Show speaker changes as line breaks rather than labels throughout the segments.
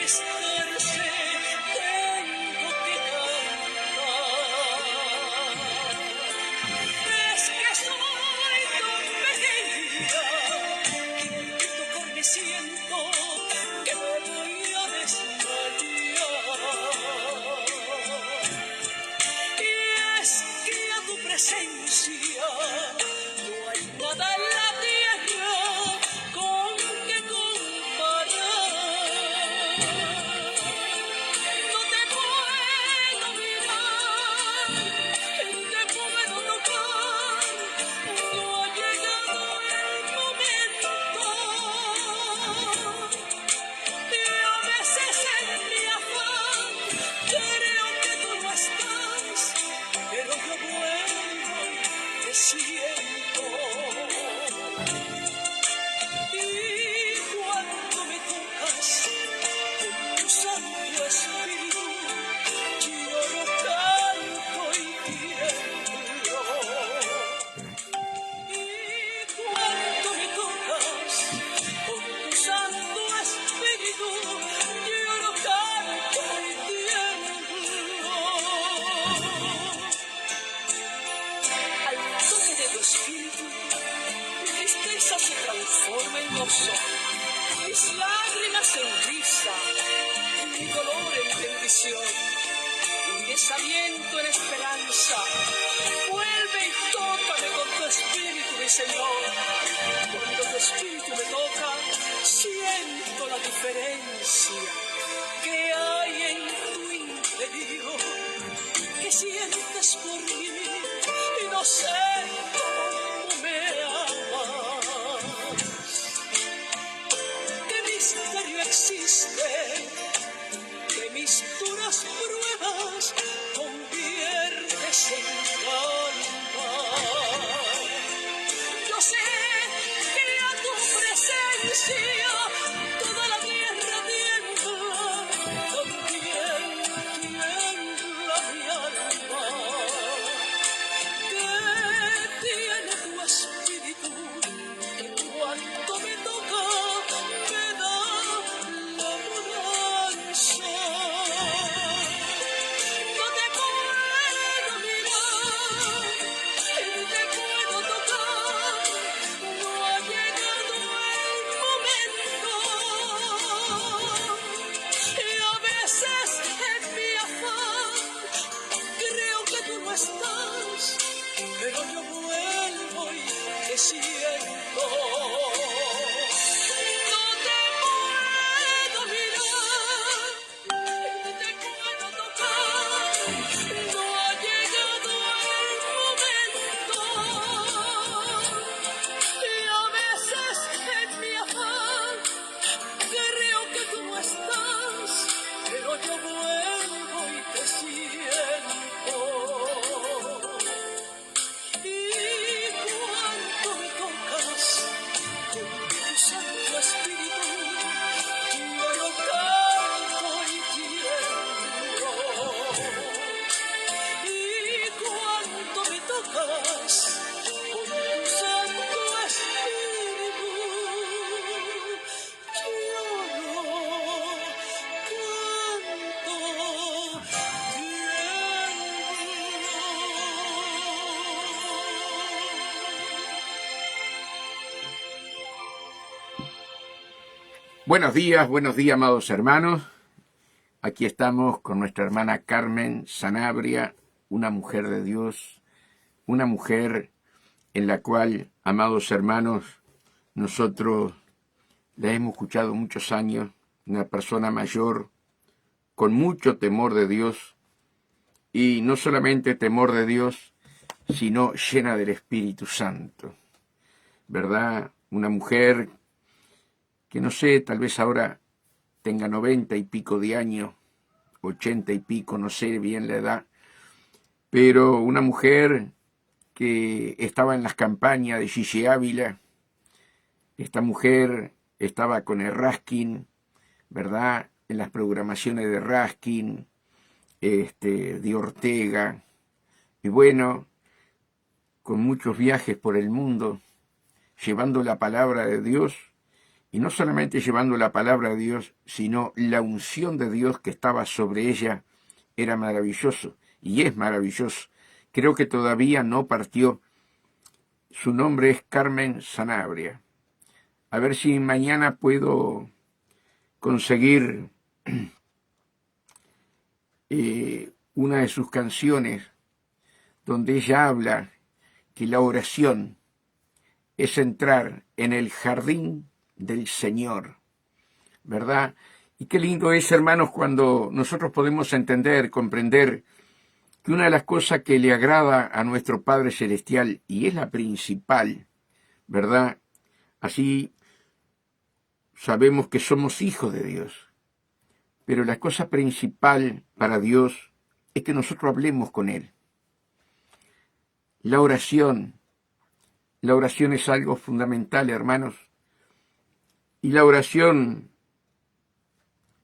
entristecerse, tengo que cantar. Es que soy tan pequeña, que al tocarme siento que me voy a desmayar. Y es que a tu presencia no hay nada en la tierra con que comparar. No te puedo mirar, te puedo tocar, no ha llegado el momento. Y a veces en mi afán creo que tú no estás, pero yo vuelvo y te siento. Y cuando me tocas con tu Santo Espíritu, lloro, canto y tiemblo. Y cuando me tocas con tu Santo Espíritu, lloro, canto y tiemblo. Al toque de tu Espíritu, mi tristeza se transforma en gozo, mis lágrimas en risa, mi dolor en bendición, mi desaliento en esperanza. Vuelve y tócame con tu Espíritu, mi Señor. Cuando tu Espíritu me toca, siento la diferencia que hay en tu interior, que sientes por mí y no sé cómo me amas. ¿Qué misterio existe? Que mis duras pruebas conviertes en calma. Yo sé que a tu presencia toda la tierra tiembla, también tiembla mi alma. Que tiene tu Espíritu, que cuando me toca me da la bonanza. No te puedo mirar, te puedo tocar, no ha llegado el momento. Y a veces en mi afán creo que tú no estás, pero yo vuelvo y te siento. No te puedo mirar, te puedo tocar, no ha llegado el momento. Y a veces en mi afán creo que tú no estás, pero yo vuelvo y te siento. Y cuando me tocas con tu Santo Espíritu, yo canto y tiemblo. Y cuando me tocas con tu Santo Espíritu, lloro, canto,
Buenos días, amados hermanos. Aquí estamos con nuestra hermana Carmen Sanabria, una mujer de Dios, una mujer en la cual, amados hermanos, nosotros la hemos escuchado muchos años, una persona mayor, con mucho temor de Dios, y no solamente temor de Dios, sino llena del Espíritu Santo, ¿verdad? Una mujer que no sé, tal vez ahora tenga 90 y pico de años, 80 y pico, no sé bien la edad, pero una mujer que estaba en las campañas de Gigi Ávila. Esta mujer estaba con el Raskin, ¿verdad? En las programaciones de Raskin, de Ortega, y bueno, con muchos viajes por el mundo, llevando la palabra de Dios y no solamente llevando la palabra de Dios, sino la unción de Dios que estaba sobre ella, era maravilloso, y es maravilloso. Creo que todavía no partió. Su nombre es Carmen Sanabria. A ver si mañana puedo conseguir una de sus canciones donde ella habla que la oración es entrar en el jardín del Señor, ¿verdad? Y qué lindo es, hermanos, cuando nosotros podemos entender, comprender que una de las cosas que le agrada a nuestro Padre Celestial, y es la principal, ¿verdad? Así sabemos que somos hijos de Dios, pero la cosa principal para Dios es que nosotros hablemos con Él. La oración es algo fundamental, hermanos, y la oración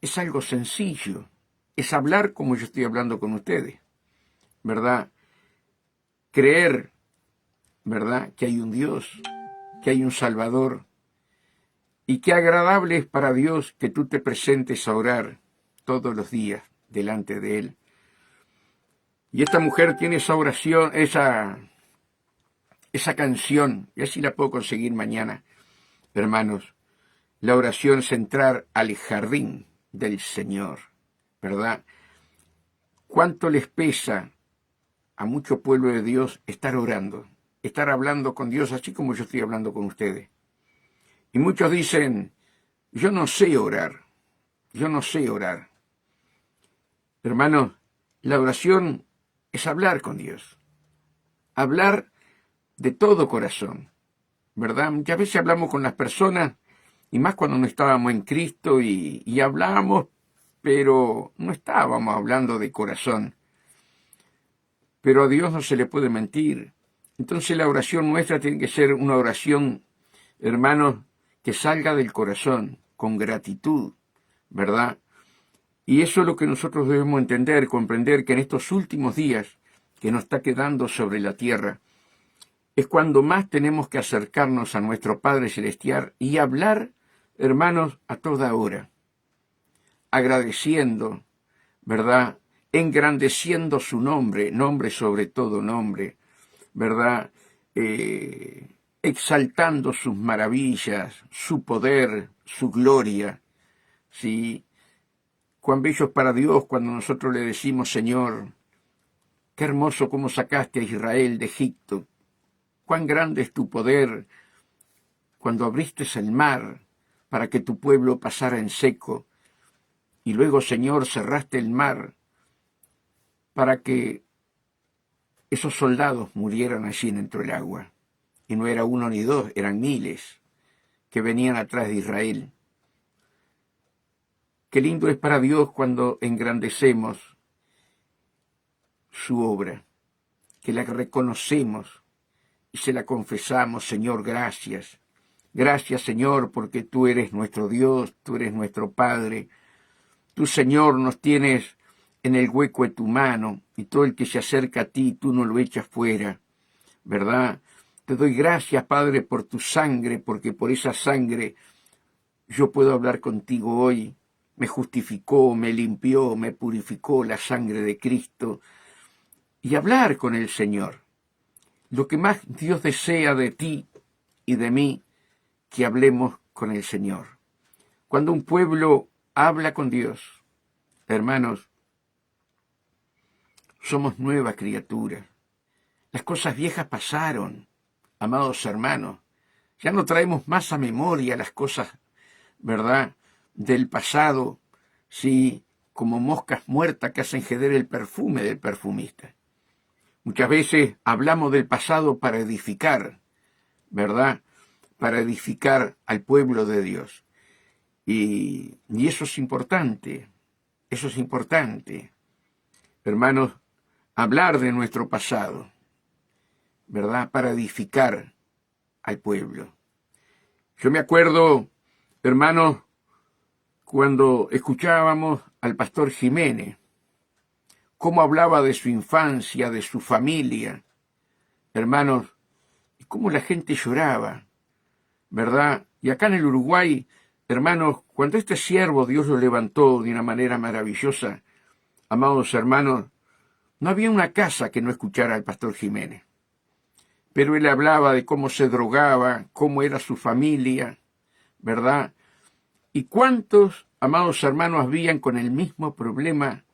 es algo sencillo, es hablar como yo estoy hablando con ustedes, ¿verdad? Creer, ¿verdad?, que hay un Dios, que hay un Salvador, y qué agradable es para Dios que tú te presentes a orar todos los días delante de Él. Y esta mujer tiene esa oración, esa canción, y así la puedo conseguir mañana, hermanos. La oración es entrar al jardín del Señor, ¿verdad? ¿Cuánto les pesa a mucho pueblo de Dios estar orando, estar hablando con Dios así como yo estoy hablando con ustedes? Y muchos dicen, yo no sé orar, yo no sé orar. Hermanos, la oración es hablar con Dios, hablar de todo corazón, ¿verdad? Muchas veces hablamos con las personas, y más cuando no estábamos en Cristo, y hablábamos, pero no estábamos hablando de corazón. Pero a Dios no se le puede mentir. Entonces la oración nuestra tiene que ser una oración, hermanos, que salga del corazón, con gratitud, ¿verdad? Y eso es lo que nosotros debemos entender, comprender, que en estos últimos días que nos está quedando sobre la tierra, es cuando más tenemos que acercarnos a nuestro Padre Celestial y hablar, hermanos, a toda hora, agradeciendo, ¿verdad?, engrandeciendo su nombre, nombre sobre todo nombre, ¿verdad?, exaltando sus maravillas, su poder, su gloria, ¿sí? Cuán bello es para Dios cuando nosotros le decimos, Señor, qué hermoso cómo sacaste a Israel de Egipto, cuán grande es tu poder cuando abriste el mar para que tu pueblo pasara en seco, y luego, Señor, cerraste el mar para que esos soldados murieran allí dentro del agua. Y no era uno ni dos, eran miles que venían atrás de Israel. Qué lindo es para Dios cuando engrandecemos su obra, que la reconocemos y se la confesamos, Señor, gracias. Gracias, Señor, porque tú eres nuestro Dios, tú eres nuestro Padre. Tú, Señor, nos tienes en el hueco de tu mano, y todo el que se acerca a ti, tú no lo echas fuera, ¿verdad? Te doy gracias, Padre, por tu sangre, porque por esa sangre yo puedo hablar contigo hoy. Me justificó, me limpió, me purificó la sangre de Cristo. Y hablar con el Señor. Lo que más Dios desea de ti y de mí, que hablemos con el Señor. Cuando un pueblo habla con Dios, hermanos, somos nuevas criaturas. Las cosas viejas pasaron, amados hermanos. Ya no traemos más a memoria las cosas, ¿verdad?, del pasado, sí, como moscas muertas que hacen ceder el perfume del perfumista. Muchas veces hablamos del pasado para edificar, ¿verdad?, para edificar al pueblo de Dios. Y eso es importante, hermanos, hablar de nuestro pasado, ¿verdad?, para edificar al pueblo. Yo me acuerdo, hermanos, cuando escuchábamos al pastor Jiménez, cómo hablaba de su infancia, de su familia, hermanos, y cómo la gente lloraba, ¿verdad? Y acá en el Uruguay hermanos, cuando este siervo Dios lo levantó de una manera maravillosa, amados hermanos, no había una casa que no escuchara al pastor Jiménez. Pero él hablaba de cómo se drogaba, cómo era su familia, ¿verdad? Y cuántos, amados hermanos, habían con el mismo problema,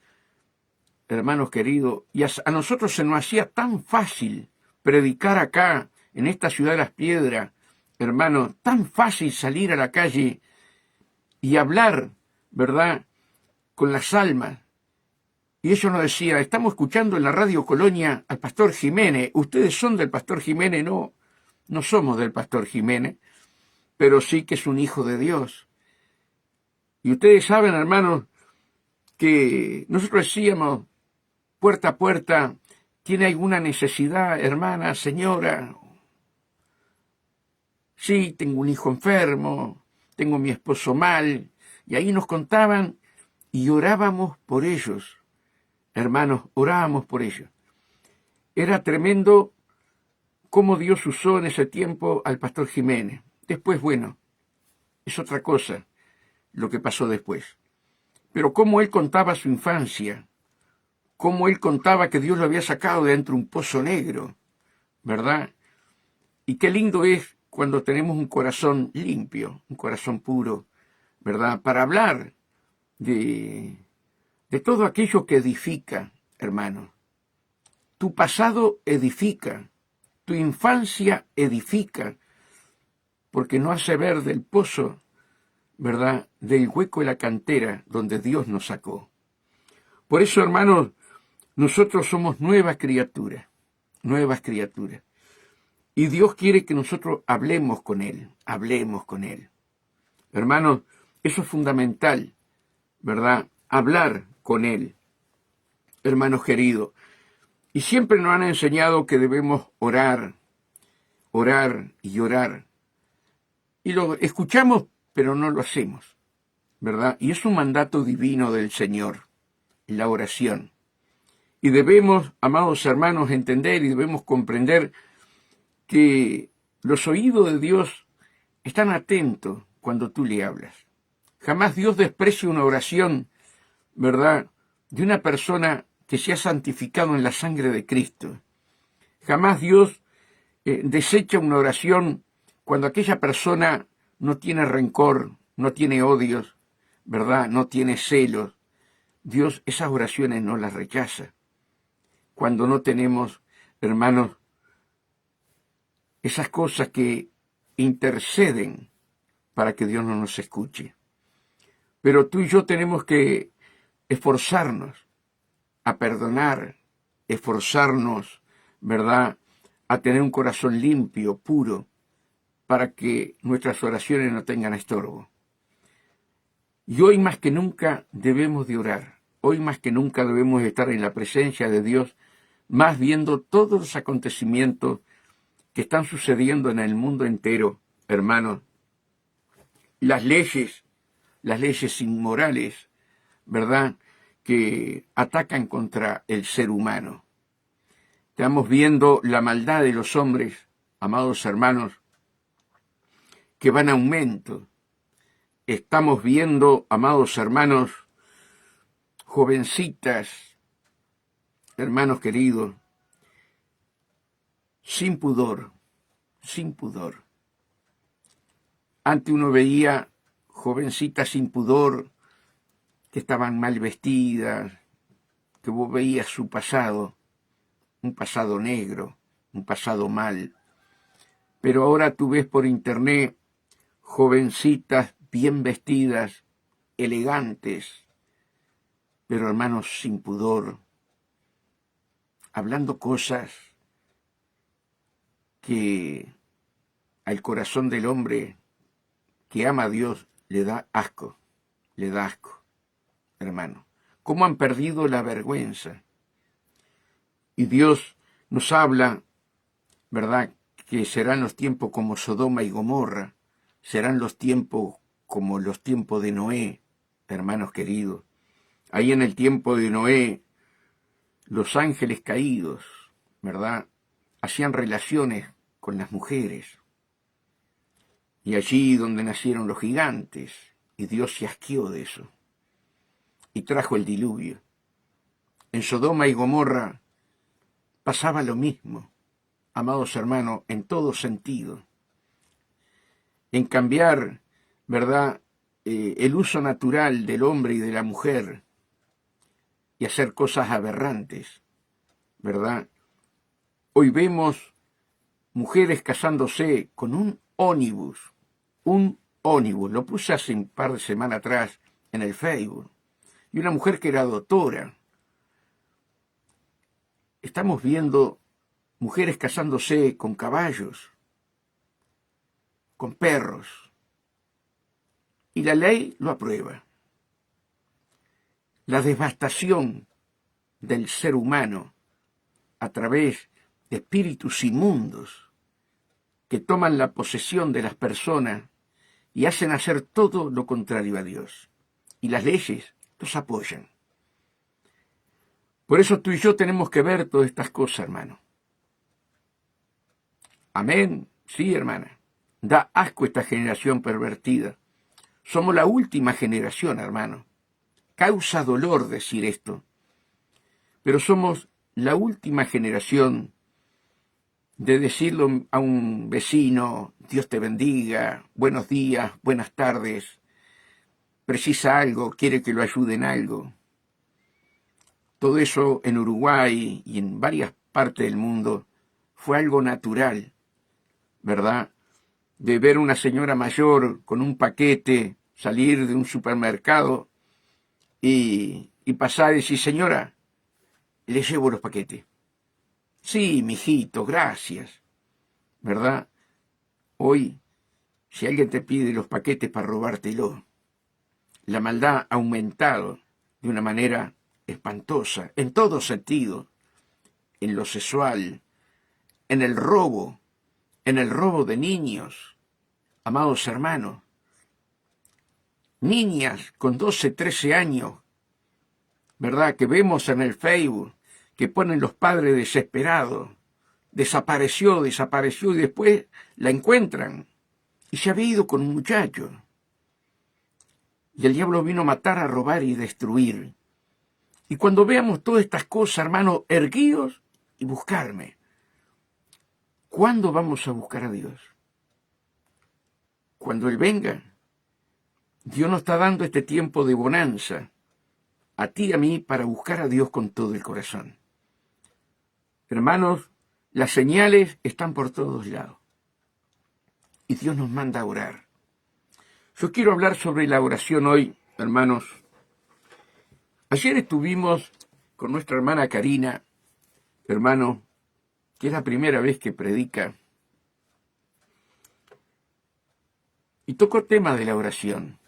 hermanos queridos, y a nosotros se nos hacía tan fácil predicar acá, en esta ciudad de Las Piedras, hermanos, tan fácil salir a la calle y hablar, ¿verdad?, con las almas. Y ellos nos decían, estamos escuchando en la Radio Colonia al pastor Jiménez, ustedes son del pastor Jiménez, no, no somos del pastor Jiménez, pero sí que es un hijo de Dios. Y ustedes saben, hermanos, que nosotros decíamos, puerta a puerta, ¿tiene alguna necesidad, hermana, señora? Sí, tengo un hijo enfermo, tengo a mi esposo mal, y ahí nos contaban y orábamos por ellos. Hermanos, orábamos por ellos. Era tremendo cómo Dios usó en ese tiempo al pastor Jiménez. Después, bueno, es otra cosa lo que pasó después. Pero cómo él contaba su infancia, cómo él contaba que Dios lo había sacado de dentro de un pozo negro, ¿verdad? Y qué lindo es cuando tenemos un corazón limpio, un corazón puro, ¿verdad? Para hablar de todo aquello que edifica, hermano. Tu pasado edifica, tu infancia edifica, porque no hace ver del pozo, ¿verdad?, del hueco de la cantera donde Dios nos sacó. Por eso, hermanos, nosotros somos nuevas criaturas, nuevas criaturas. Y Dios quiere que nosotros hablemos con Él, hablemos con Él. Hermanos, eso es fundamental, ¿verdad? Hablar con Él, hermanos queridos. Y siempre nos han enseñado que debemos orar, orar y orar. Y lo escuchamos, pero no lo hacemos, ¿verdad? Y es un mandato divino del Señor, la oración. Y debemos, amados hermanos, entender y debemos comprender que los oídos de Dios están atentos cuando tú le hablas. Jamás Dios desprecia una oración, ¿verdad?, de una persona que se ha santificado en la sangre de Cristo. Jamás Dios desecha una oración cuando aquella persona no tiene rencor, no tiene odios, ¿verdad?, no tiene celos. Dios esas oraciones no las rechaza. Cuando no tenemos, hermanos, esas cosas que interceden para que Dios no nos escuche. Pero tú y yo tenemos que esforzarnos a perdonar, esforzarnos, ¿verdad?, a tener un corazón limpio, puro, para que nuestras oraciones no tengan estorbo. Y hoy más que nunca debemos de orar. Hoy más que nunca debemos estar en la presencia de Dios, más viendo todos los acontecimientos que están sucediendo en el mundo entero, hermanos. Las leyes inmorales, ¿verdad?, que atacan contra el ser humano. Estamos viendo la maldad de los hombres, amados hermanos, que van a aumento. Estamos viendo, amados hermanos, jovencitas, hermanos queridos, sin pudor, sin pudor. Antes uno veía jovencitas sin pudor que estaban mal vestidas, que vos veías su pasado, un pasado negro, un pasado mal. Pero ahora tú ves por internet jovencitas bien vestidas, elegantes, pero hermanos sin pudor, hablando cosas que al corazón del hombre que ama a Dios le da asco, hermano. ¿Cómo han perdido la vergüenza? Y Dios nos habla, ¿verdad?, que serán los tiempos como Sodoma y Gomorra, serán los tiempos como los tiempos de Noé, hermanos queridos. Ahí en el tiempo de Noé, los ángeles caídos, ¿verdad?, hacían relaciones con las mujeres. y allí donde nacieron los gigantes, y Dios se asqueó de eso, y trajo el diluvio. En Sodoma y Gomorra pasaba lo mismo, amados hermanos, en todo sentido. En cambiar, ¿verdad?, el uso natural del hombre y de la mujer y hacer cosas aberrantes, ¿verdad? Hoy vemos mujeres casándose con un ónibus, lo puse hace un par de semanas atrás en el Facebook, y una mujer que era doctora. Estamos viendo mujeres casándose con caballos, con perros, y la ley lo aprueba. La devastación del ser humano a través de espíritus inmundos que toman la posesión de las personas y hacen hacer todo lo contrario a Dios. Y las leyes los apoyan. Por eso tú y yo tenemos que ver todas estas cosas, hermano. Amén. Sí, hermana. Da asco esta generación pervertida. Somos la última generación, hermano. Causa dolor decir esto. Pero somos la última generación de decirlo a un vecino, Dios te bendiga, buenos días, buenas tardes, precisa algo, quiere que lo ayude en algo. Todo eso en Uruguay y en varias partes del mundo fue algo natural, ¿verdad? De ver una señora mayor con un paquete salir de un supermercado y pasar y decir, señora, le llevo los paquetes. Sí, mijito, gracias, ¿verdad? Hoy, si alguien te pide los paquetes para robártelo, la maldad ha aumentado de una manera espantosa, en todo sentido, en lo sexual, en el robo de niños, amados hermanos, niñas con 12, 13 años, ¿verdad? Que vemos en el Facebook, que ponen los padres desesperados, desapareció, y después la encuentran, y se había ido con un muchacho. Y el diablo vino a matar, a robar y destruir. Y cuando veamos todas estas cosas, hermanos, erguíos y buscarme. ¿Cuándo vamos a buscar a Dios? Cuando Él venga. Dios nos está dando este tiempo de bonanza, a ti y a mí, para buscar a Dios con todo el corazón. Hermanos, las señales están por todos lados. Y Dios nos manda a orar. Yo quiero hablar sobre la oración hoy, hermanos. Ayer estuvimos con nuestra hermana Karina, hermano, que es la primera vez que predica, y tocó tema de la oración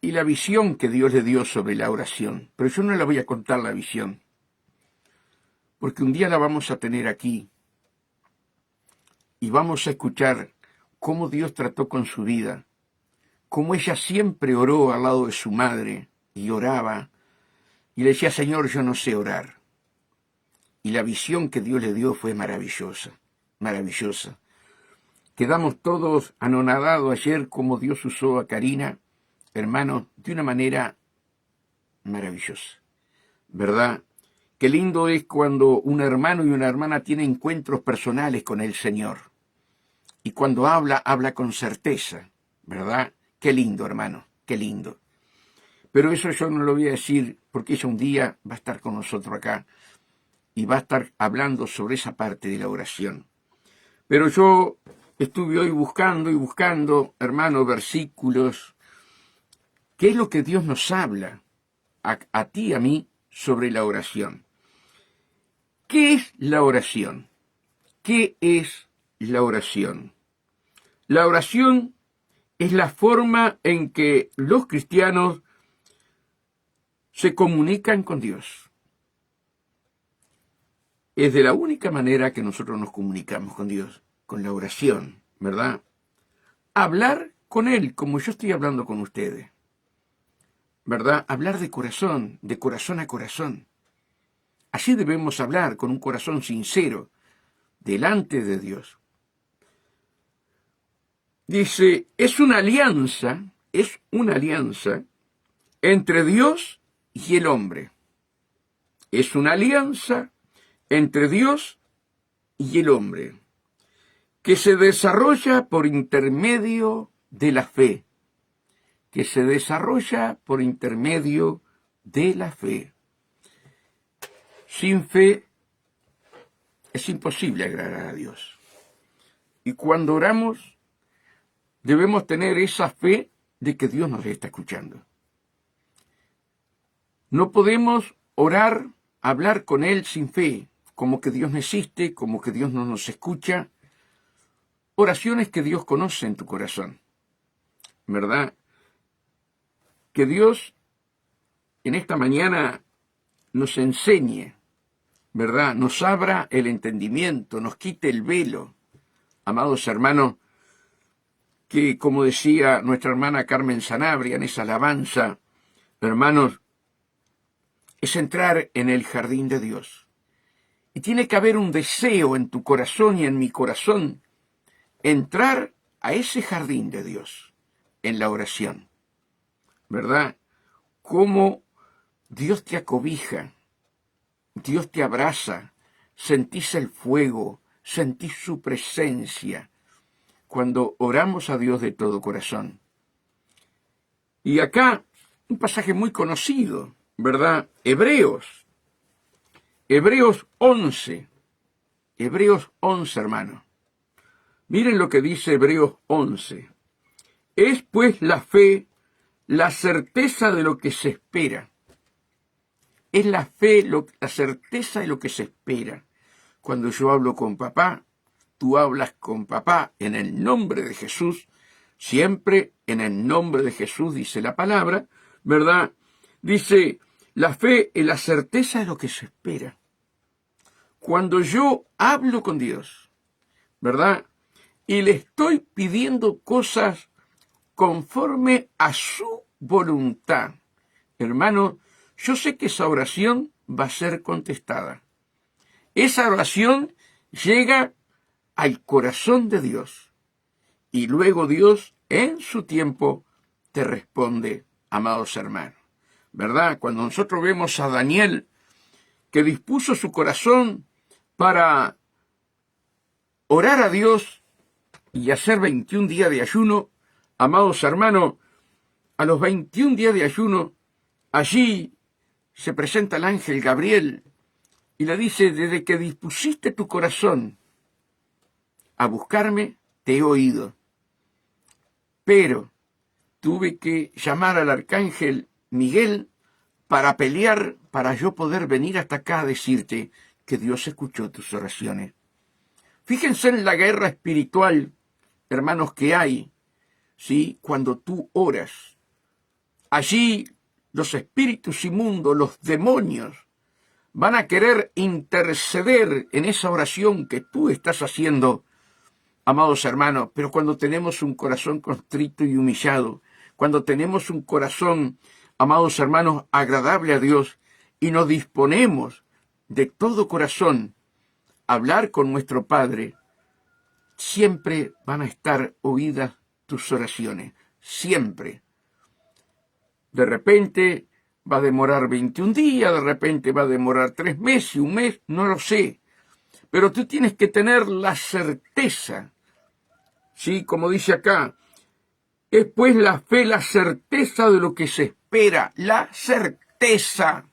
y la visión que Dios le dio sobre la oración. Pero yo no le voy a contar la visión, porque un día la vamos a tener aquí y vamos a escuchar cómo Dios trató con su vida, cómo ella siempre oró al lado de su madre y oraba y le decía, Señor, yo no sé orar. Y la visión que Dios le dio fue maravillosa, maravillosa. Quedamos todos anonadados ayer cómo Dios usó a Karina, hermanos, de una manera maravillosa, ¿verdad? Qué lindo es cuando un hermano y una hermana tienen encuentros personales con el Señor. Y cuando habla con certeza, ¿verdad? Qué lindo, hermano, qué lindo. Pero eso yo no lo voy a decir porque ella un día va a estar con nosotros acá y va a estar hablando sobre esa parte de la oración. Pero yo estuve hoy buscando, hermano, versículos. ¿Qué es lo que Dios nos habla a ti y a mí sobre la oración? ¿Qué es la oración? ¿Qué es la oración? La oración es la forma en que los cristianos se comunican con Dios. Es de la única manera que nosotros nos comunicamos con Dios, con la oración, ¿verdad? Hablar con Él, como yo estoy hablando con ustedes, ¿verdad? Hablar de corazón a corazón. Así debemos hablar, con un corazón sincero, delante de Dios. dice, es una alianza entre Dios y el hombre. Es una alianza entre Dios y el hombre, que se desarrolla por intermedio de la fe, que se desarrolla por intermedio de la fe. Sin fe es imposible agradar a Dios. Y cuando oramos, debemos tener esa fe de que Dios nos está escuchando. No podemos orar, hablar con Él sin fe, como que Dios no existe, como que Dios no nos escucha. Oraciones que Dios conoce en tu corazón, ¿verdad? Que Dios en esta mañana nos enseñe, ¿verdad? Nos abra el entendimiento, nos quite el velo. Amados hermanos, que como decía nuestra hermana Carmen Sanabria en esa alabanza, hermanos, es entrar en el jardín de Dios. Y tiene que haber un deseo en tu corazón y en mi corazón, entrar a ese jardín de Dios, en la oración, ¿verdad? Cómo Dios te acobija, Dios te abraza, sentís el fuego, sentís su presencia, cuando oramos a Dios de todo corazón. Y acá, un pasaje muy conocido, ¿verdad? Hebreos 11, hermano. Miren lo que dice Hebreos 11. Es pues la fe, la certeza de lo que se espera. Es la fe, la certeza de lo que se espera. Cuando yo hablo con papá, tú hablas con papá en el nombre de Jesús, siempre en el nombre de Jesús, dice la palabra, ¿verdad? Dice, la fe es la certeza de lo que se espera. Cuando yo hablo con Dios, ¿verdad? Y le estoy pidiendo cosas conforme a su voluntad, hermano, yo sé que esa oración va a ser contestada. Esa oración llega al corazón de Dios. Y luego Dios, en su tiempo, te responde, amados hermanos. ¿Verdad? Cuando nosotros vemos a Daniel, que dispuso su corazón para orar a Dios y hacer 21 días de ayuno, amados hermanos, a los 21 días de ayuno, allí se presenta el ángel Gabriel y le dice, desde que dispusiste tu corazón a buscarme, te he oído. Pero tuve que llamar al arcángel Miguel para pelear, para yo poder venir hasta acá a decirte que Dios escuchó tus oraciones. Fíjense en la guerra espiritual, hermanos, que hay, ¿sí? Cuando tú oras. Allí los espíritus inmundos, los demonios, van a querer interceder en esa oración que tú estás haciendo, amados hermanos, pero cuando tenemos un corazón contrito y humillado, cuando tenemos un corazón, amados hermanos, agradable a Dios, y nos disponemos de todo corazón a hablar con nuestro Padre, siempre van a estar oídas tus oraciones, siempre. De repente va a demorar 21 días, de repente va a demorar 3 meses, 1 mes, no lo sé. Pero tú tienes que tener la certeza, ¿sí? Como dice acá, es pues la fe, la certeza de lo que se espera, la certeza.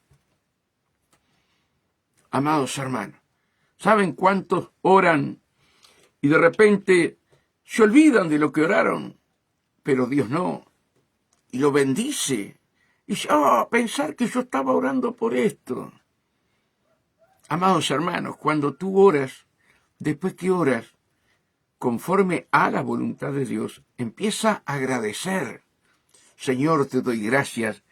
Amados hermanos, ¿saben cuántos oran y de repente se olvidan de lo que oraron? Pero Dios no, y lo bendice. Y dice, pensar que yo estaba orando por esto. Amados hermanos, cuando tú oras, después que oras, conforme a la voluntad de Dios, empieza a agradecer. Señor, te doy gracias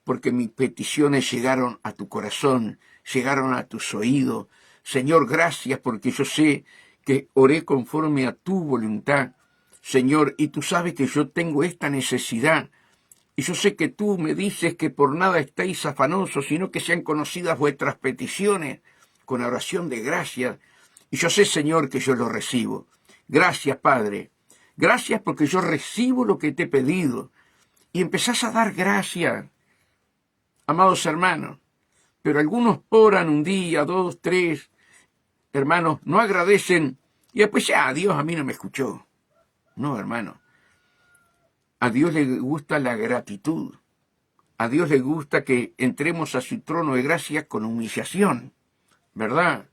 porque mis peticiones llegaron a tu corazón, llegaron a tus oídos. Señor, gracias porque yo sé que oré conforme a tu voluntad. Señor, y tú sabes que yo tengo esta necesidad. Y yo sé que tú me dices que por nada estéis afanosos, sino que sean conocidas vuestras peticiones con oración de gracias. Y yo sé, Señor, que yo lo recibo. Gracias, Padre. Gracias porque yo recibo lo que te he pedido. Y empezás a dar gracias, amados hermanos. Pero algunos oran un día, 2, 3, hermanos, no agradecen. Y después ya, Dios a mí no me escuchó. No, hermano. A Dios le gusta la gratitud. A Dios le gusta que entremos a su trono de gracia con humillación, ¿verdad?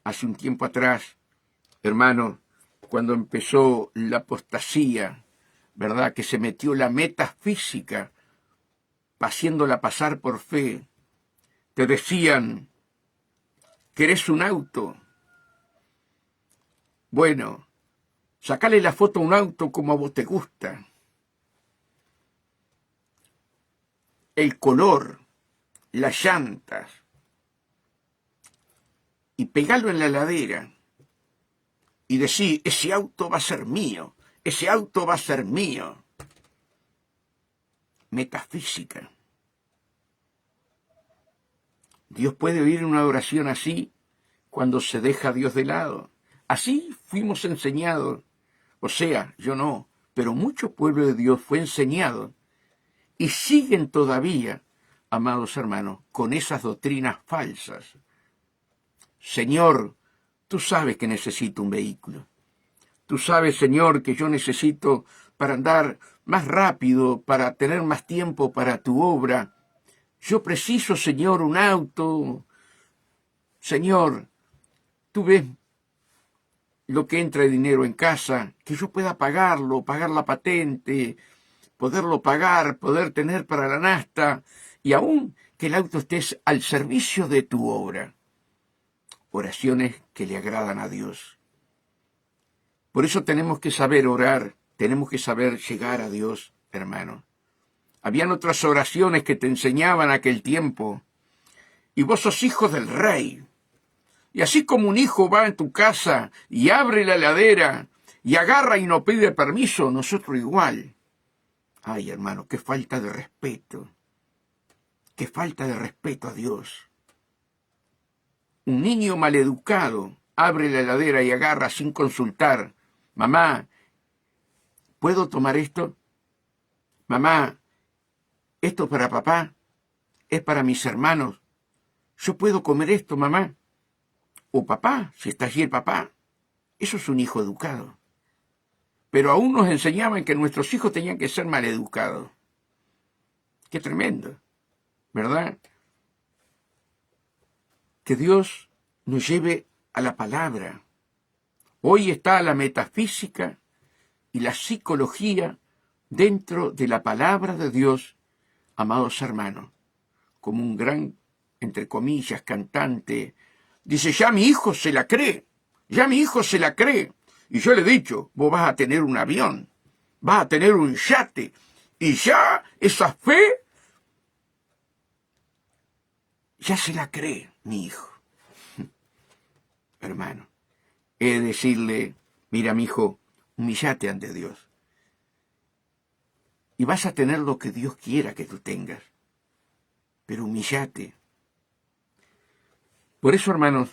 Hace un tiempo atrás, hermano, cuando empezó la apostasía, ¿verdad? Que se metió la metafísica, haciéndola pasar por fe. Te decían, ¿querés un auto? Bueno, sacale la foto a un auto como a vos te gusta. El color, las llantas, y pegalo en la heladera y decir, ese auto va a ser mío, ese auto va a ser mío. Metafísica. Dios puede oír una oración así cuando se deja a Dios de lado. Así fuimos enseñados. O sea, yo no, pero mucho pueblo de Dios fue enseñado y siguen todavía, amados hermanos, con esas doctrinas falsas. Señor, tú sabes que necesito un vehículo. Tú sabes, Señor, que yo necesito para andar más rápido, para tener más tiempo para tu obra. Yo preciso, Señor, un auto. Señor, tú ves lo que entra de dinero en casa, que yo pueda pagarlo, pagar la patente, poderlo pagar, poder tener para la nafta, y aún que el auto esté al servicio de tu obra. Oraciones que le agradan a Dios. Por eso tenemos que saber orar, tenemos que saber llegar a Dios, hermano. Habían otras oraciones que te enseñaban aquel tiempo, y vos sos hijo del rey. Y así como un hijo va en tu casa y abre la heladera y agarra y no pide permiso, nosotros igual. Ay, hermano, qué falta de respeto. Qué falta de respeto a Dios. Un niño maleducado abre la heladera y agarra sin consultar. Mamá, ¿puedo tomar esto? Mamá, ¿esto para papá? ¿Es para mis hermanos? ¿Yo puedo comer esto, mamá? O papá, si está allí el papá. Eso es un hijo educado. Pero aún nos enseñaban que nuestros hijos tenían que ser maleducados. Qué tremendo, ¿verdad? Que Dios nos lleve a la palabra. Hoy está la metafísica y la psicología dentro de la palabra de Dios, amados hermanos, como un gran, entre comillas, cantante. Dice, ya mi hijo se la cree, ya mi hijo se la cree. Y yo le he dicho, vos vas a tener un avión, vas a tener un yate, y ya esa fe, ya se la cree mi hijo. Hermano, he de decirle, mira mi hijo, humillate ante Dios. Y vas a tener lo que Dios quiera que tú tengas. Pero humillate. Por eso, hermanos,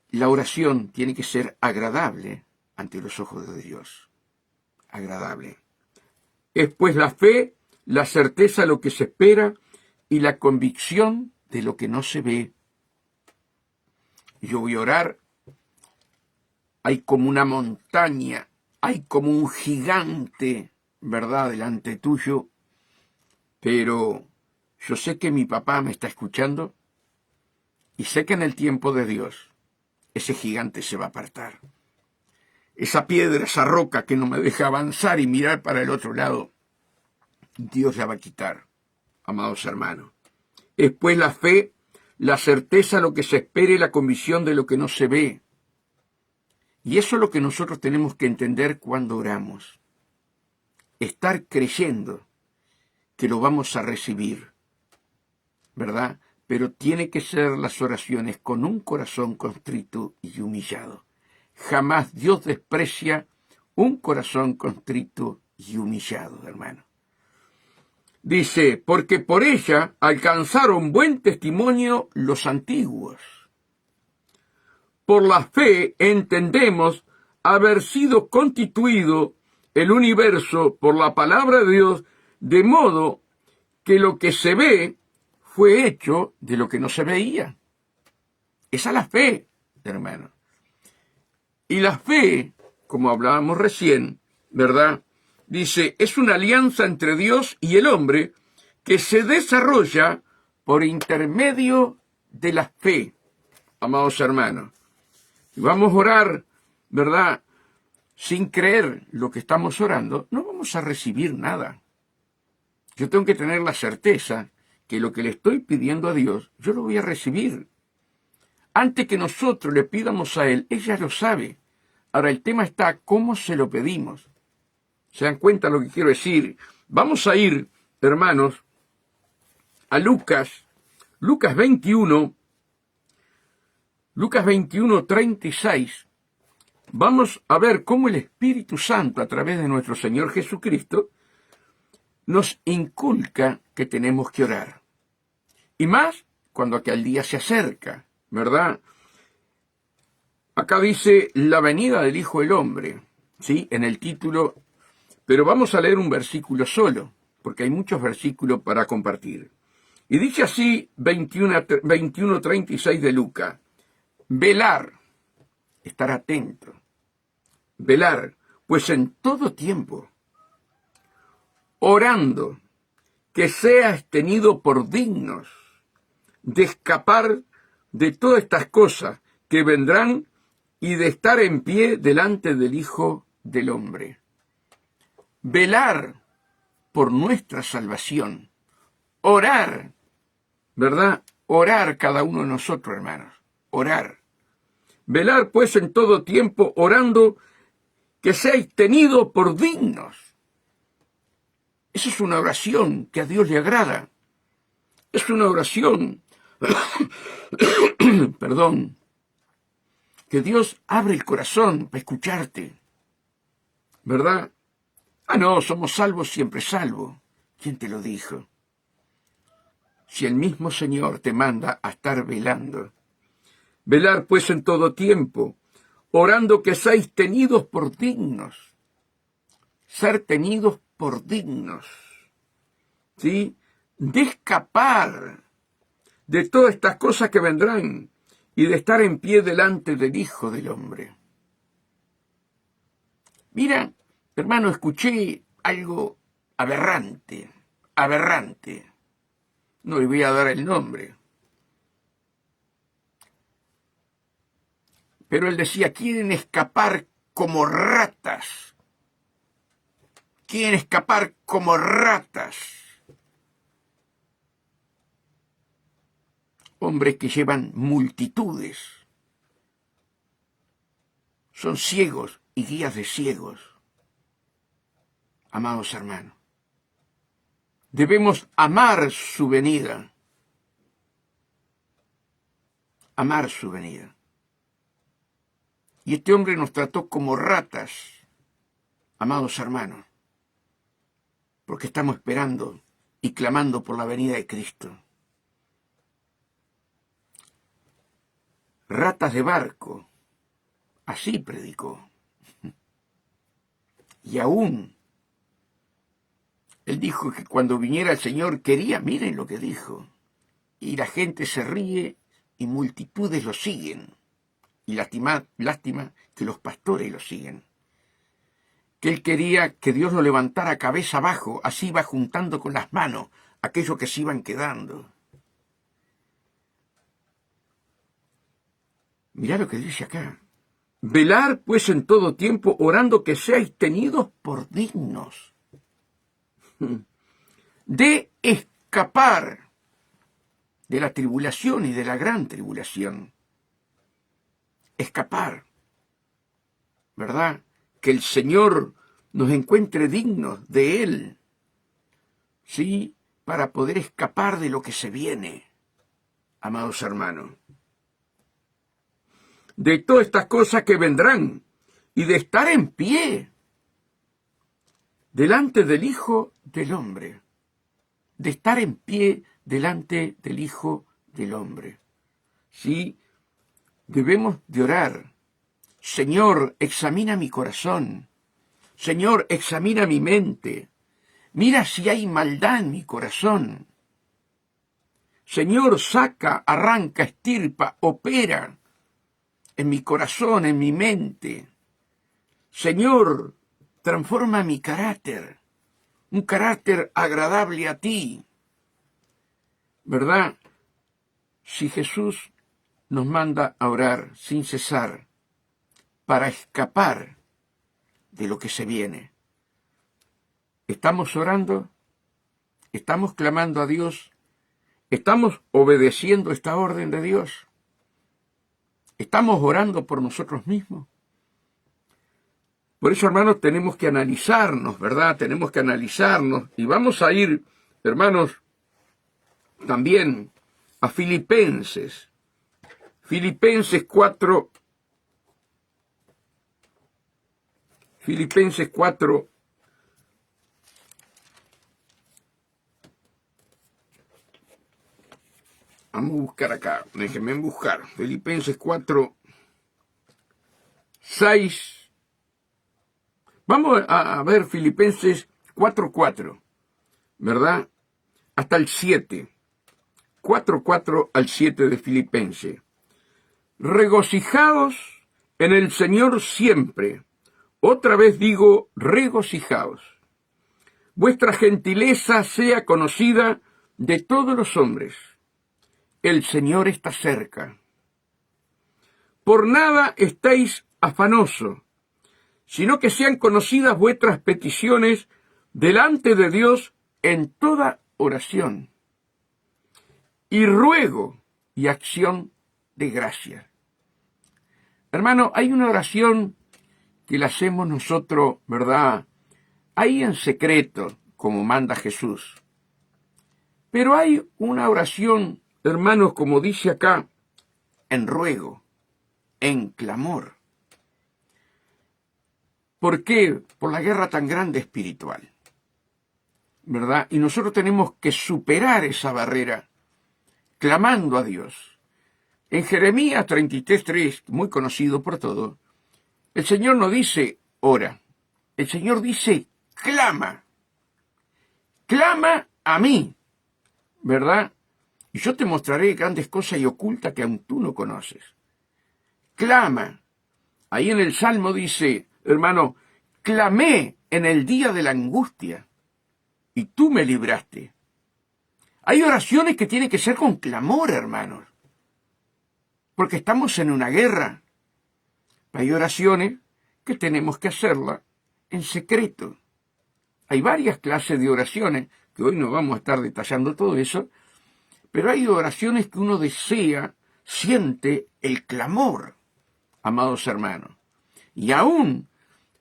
la oración tiene que ser agradable ante los ojos de Dios. Agradable. Es pues la fe, la certeza de lo que se espera y la convicción de lo que no se ve. Yo voy a orar. Hay como una montaña, hay como un gigante, ¿verdad?, delante tuyo. Pero yo sé que mi papá me está escuchando y sé que en el tiempo de Dios ese gigante se va a apartar. Esa piedra, esa roca que no me deja avanzar y mirar para el otro lado, Dios la va a quitar, amados hermanos. Es pues la fe, la certeza de lo que se espera y la convicción de lo que no se ve. Y eso es lo que nosotros tenemos que entender cuando oramos. Estar creyendo que lo vamos a recibir, ¿verdad? Pero tiene que ser las oraciones con un corazón contrito y humillado. Jamás Dios desprecia un corazón contrito y humillado, hermano. Dice, porque por ella alcanzaron buen testimonio los antiguos. Por la fe entendemos haber sido constituido el universo por la palabra de Dios, de modo que lo que se ve fue hecho de lo que no se veía. Esa es la fe, hermano. Y la fe, como hablábamos recién, ¿verdad? Dice, es una alianza entre Dios y el hombre que se desarrolla por intermedio de la fe, amados hermanos. Y vamos a orar, ¿verdad? Sin creer lo que estamos orando, no vamos a recibir nada. Yo tengo que tener la certeza que lo que le estoy pidiendo a Dios, yo lo voy a recibir. Antes que nosotros le pidamos a Él, ella lo sabe. Ahora el tema está cómo se lo pedimos. ¿Se dan cuenta lo que quiero decir? Vamos a ir, hermanos, a Lucas 21, 36. Vamos a ver cómo el Espíritu Santo, a través de nuestro Señor Jesucristo, nos inculca que tenemos que orar. Y más cuando aquel día se acerca, ¿verdad? Acá dice la venida del Hijo del Hombre, ¿sí? En el título, pero vamos a leer un versículo solo, porque hay muchos versículos para compartir. Y dice así 21:36 de Lucas, velar, estar atento, velar, pues en todo tiempo, orando, que seas tenido por dignos de escapar de todas estas cosas que vendrán y de estar en pie delante del Hijo del Hombre. Velar por nuestra salvación. Orar, ¿verdad? Orar cada uno de nosotros, hermanos. Orar. Velar, pues, en todo tiempo, orando, que seáis tenidos por dignos. Esa es una oración que a Dios le agrada. Es una oración, perdón, que Dios abre el corazón para escucharte, ¿verdad? Ah, no, somos salvos, siempre salvos. ¿Quién te lo dijo? Si el mismo Señor te manda a estar velando. Velar, pues, en todo tiempo, orando que seáis tenidos por dignos. Ser tenidos por dignos, ¿sí? De escapar de todas estas cosas que vendrán y de estar en pie delante del Hijo del Hombre. Mira, hermano, escuché algo aberrante. No le voy a dar el nombre. Pero él decía, quieren escapar como ratas. Quieren escapar como ratas. Hombres que llevan multitudes. Son ciegos y guías de ciegos. Amados hermanos, debemos amar su venida. Amar su venida. Y este hombre nos trató como ratas, amados hermanos, porque estamos esperando y clamando por la venida de Cristo. Ratas de barco, así predicó. Y aún, él dijo que cuando viniera el Señor quería, miren lo que dijo, y la gente se ríe y multitudes lo siguen. Y lástima que los pastores lo siguen. Que él quería que Dios lo levantara cabeza abajo, así iba juntando con las manos aquellos que se iban quedando. Mirá lo que dice acá. Velar, pues, en todo tiempo, orando que seáis tenidos por dignos de escapar de la tribulación y de la gran tribulación. Escapar, ¿verdad? Que el Señor nos encuentre dignos de Él, ¿sí? Para poder escapar de lo que se viene, amados hermanos. De todas estas cosas que vendrán y de estar en pie delante del Hijo del Hombre. De estar en pie delante del Hijo del Hombre. ¿Sí? Debemos de orar Señor, examina mi corazón. Señor, examina mi mente. Mira si hay maldad en mi corazón. Señor, saca, arranca, estirpa, opera en mi corazón, en mi mente. Señor, transforma mi carácter, un carácter agradable a ti. ¿Verdad? Si Jesús nos manda a orar sin cesar para escapar de lo que se viene, ¿estamos orando? ¿Estamos clamando a Dios? ¿Estamos obedeciendo esta orden de Dios? ¿Estamos orando por nosotros mismos? Por eso, hermanos, tenemos que analizarnos, ¿verdad? Tenemos que analizarnos. Y vamos a ir, hermanos, también a Filipenses. Filipenses 4. Filipenses 4. Vamos a buscar acá. Déjenme buscar. Filipenses 4, 6. Vamos a ver Filipenses 4:4, ¿verdad? Hasta el 7. 4:4 al 7 de Filipenses. Regocijaos en el Señor siempre. Otra vez digo, regocijaos. Vuestra gentileza sea conocida de todos los hombres. El Señor está cerca. Por nada estéis afanosos, sino que sean conocidas vuestras peticiones delante de Dios en toda oración y ruego y acción de gracias. Hermano, hay una oración que la hacemos nosotros, ¿verdad? Ahí en secreto, como manda Jesús. Pero hay una oración, hermanos, como dice acá, en ruego, en clamor. ¿Por qué? Por la guerra tan grande espiritual, ¿verdad? Y nosotros tenemos que superar esa barrera, clamando a Dios. En Jeremías 33:3, muy conocido por todos, el Señor no dice ora, el Señor dice clama. Clama a mí, ¿verdad? Y yo te mostraré grandes cosas y ocultas que aún tú no conoces. Clama. Ahí en el Salmo dice, hermano, clamé en el día de la angustia y tú me libraste. Hay oraciones que tienen que ser con clamor, hermanos, porque estamos en una guerra. Hay oraciones que tenemos que hacerlas en secreto. Hay varias clases de oraciones, que hoy no vamos a estar detallando todo eso, pero hay oraciones que uno desea, siente el clamor, amados hermanos. Y aún,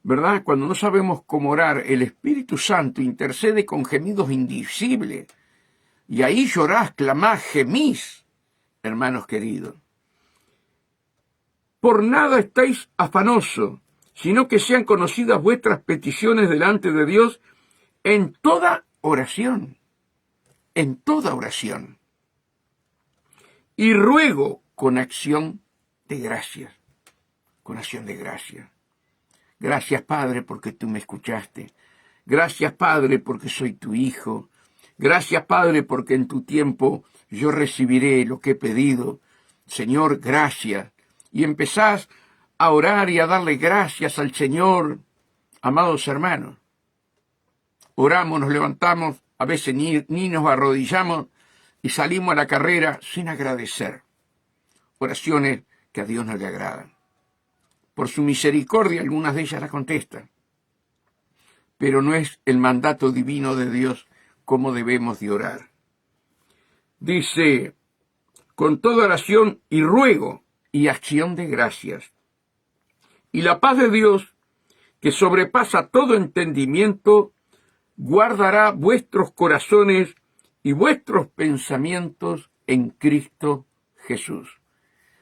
¿verdad? Cuando no sabemos cómo orar, el Espíritu Santo intercede con gemidos indicibles. Y ahí llorás, clamás, gemís, hermanos queridos. Por nada estáis afanosos, sino que sean conocidas vuestras peticiones delante de Dios en toda oración. En toda oración. Y ruego con acción de gracias. Con acción de gracias. Gracias, Padre, porque tú me escuchaste. Gracias, Padre, porque soy tu hijo. Gracias, Padre, porque en tu tiempo yo recibiré lo que he pedido. Señor, gracias. Y empezás a orar y a darle gracias al Señor. Amados hermanos, oramos, nos levantamos, a veces ni nos arrodillamos y salimos a la carrera sin agradecer. Oraciones que a Dios no le agradan. Por su misericordia, algunas de ellas las contesta. Pero no es el mandato divino de Dios cómo debemos de orar. Dice, con toda oración y ruego y acción de gracias. Y la paz de Dios, que sobrepasa todo entendimiento, guardará vuestros corazones y vuestros pensamientos en Cristo Jesús.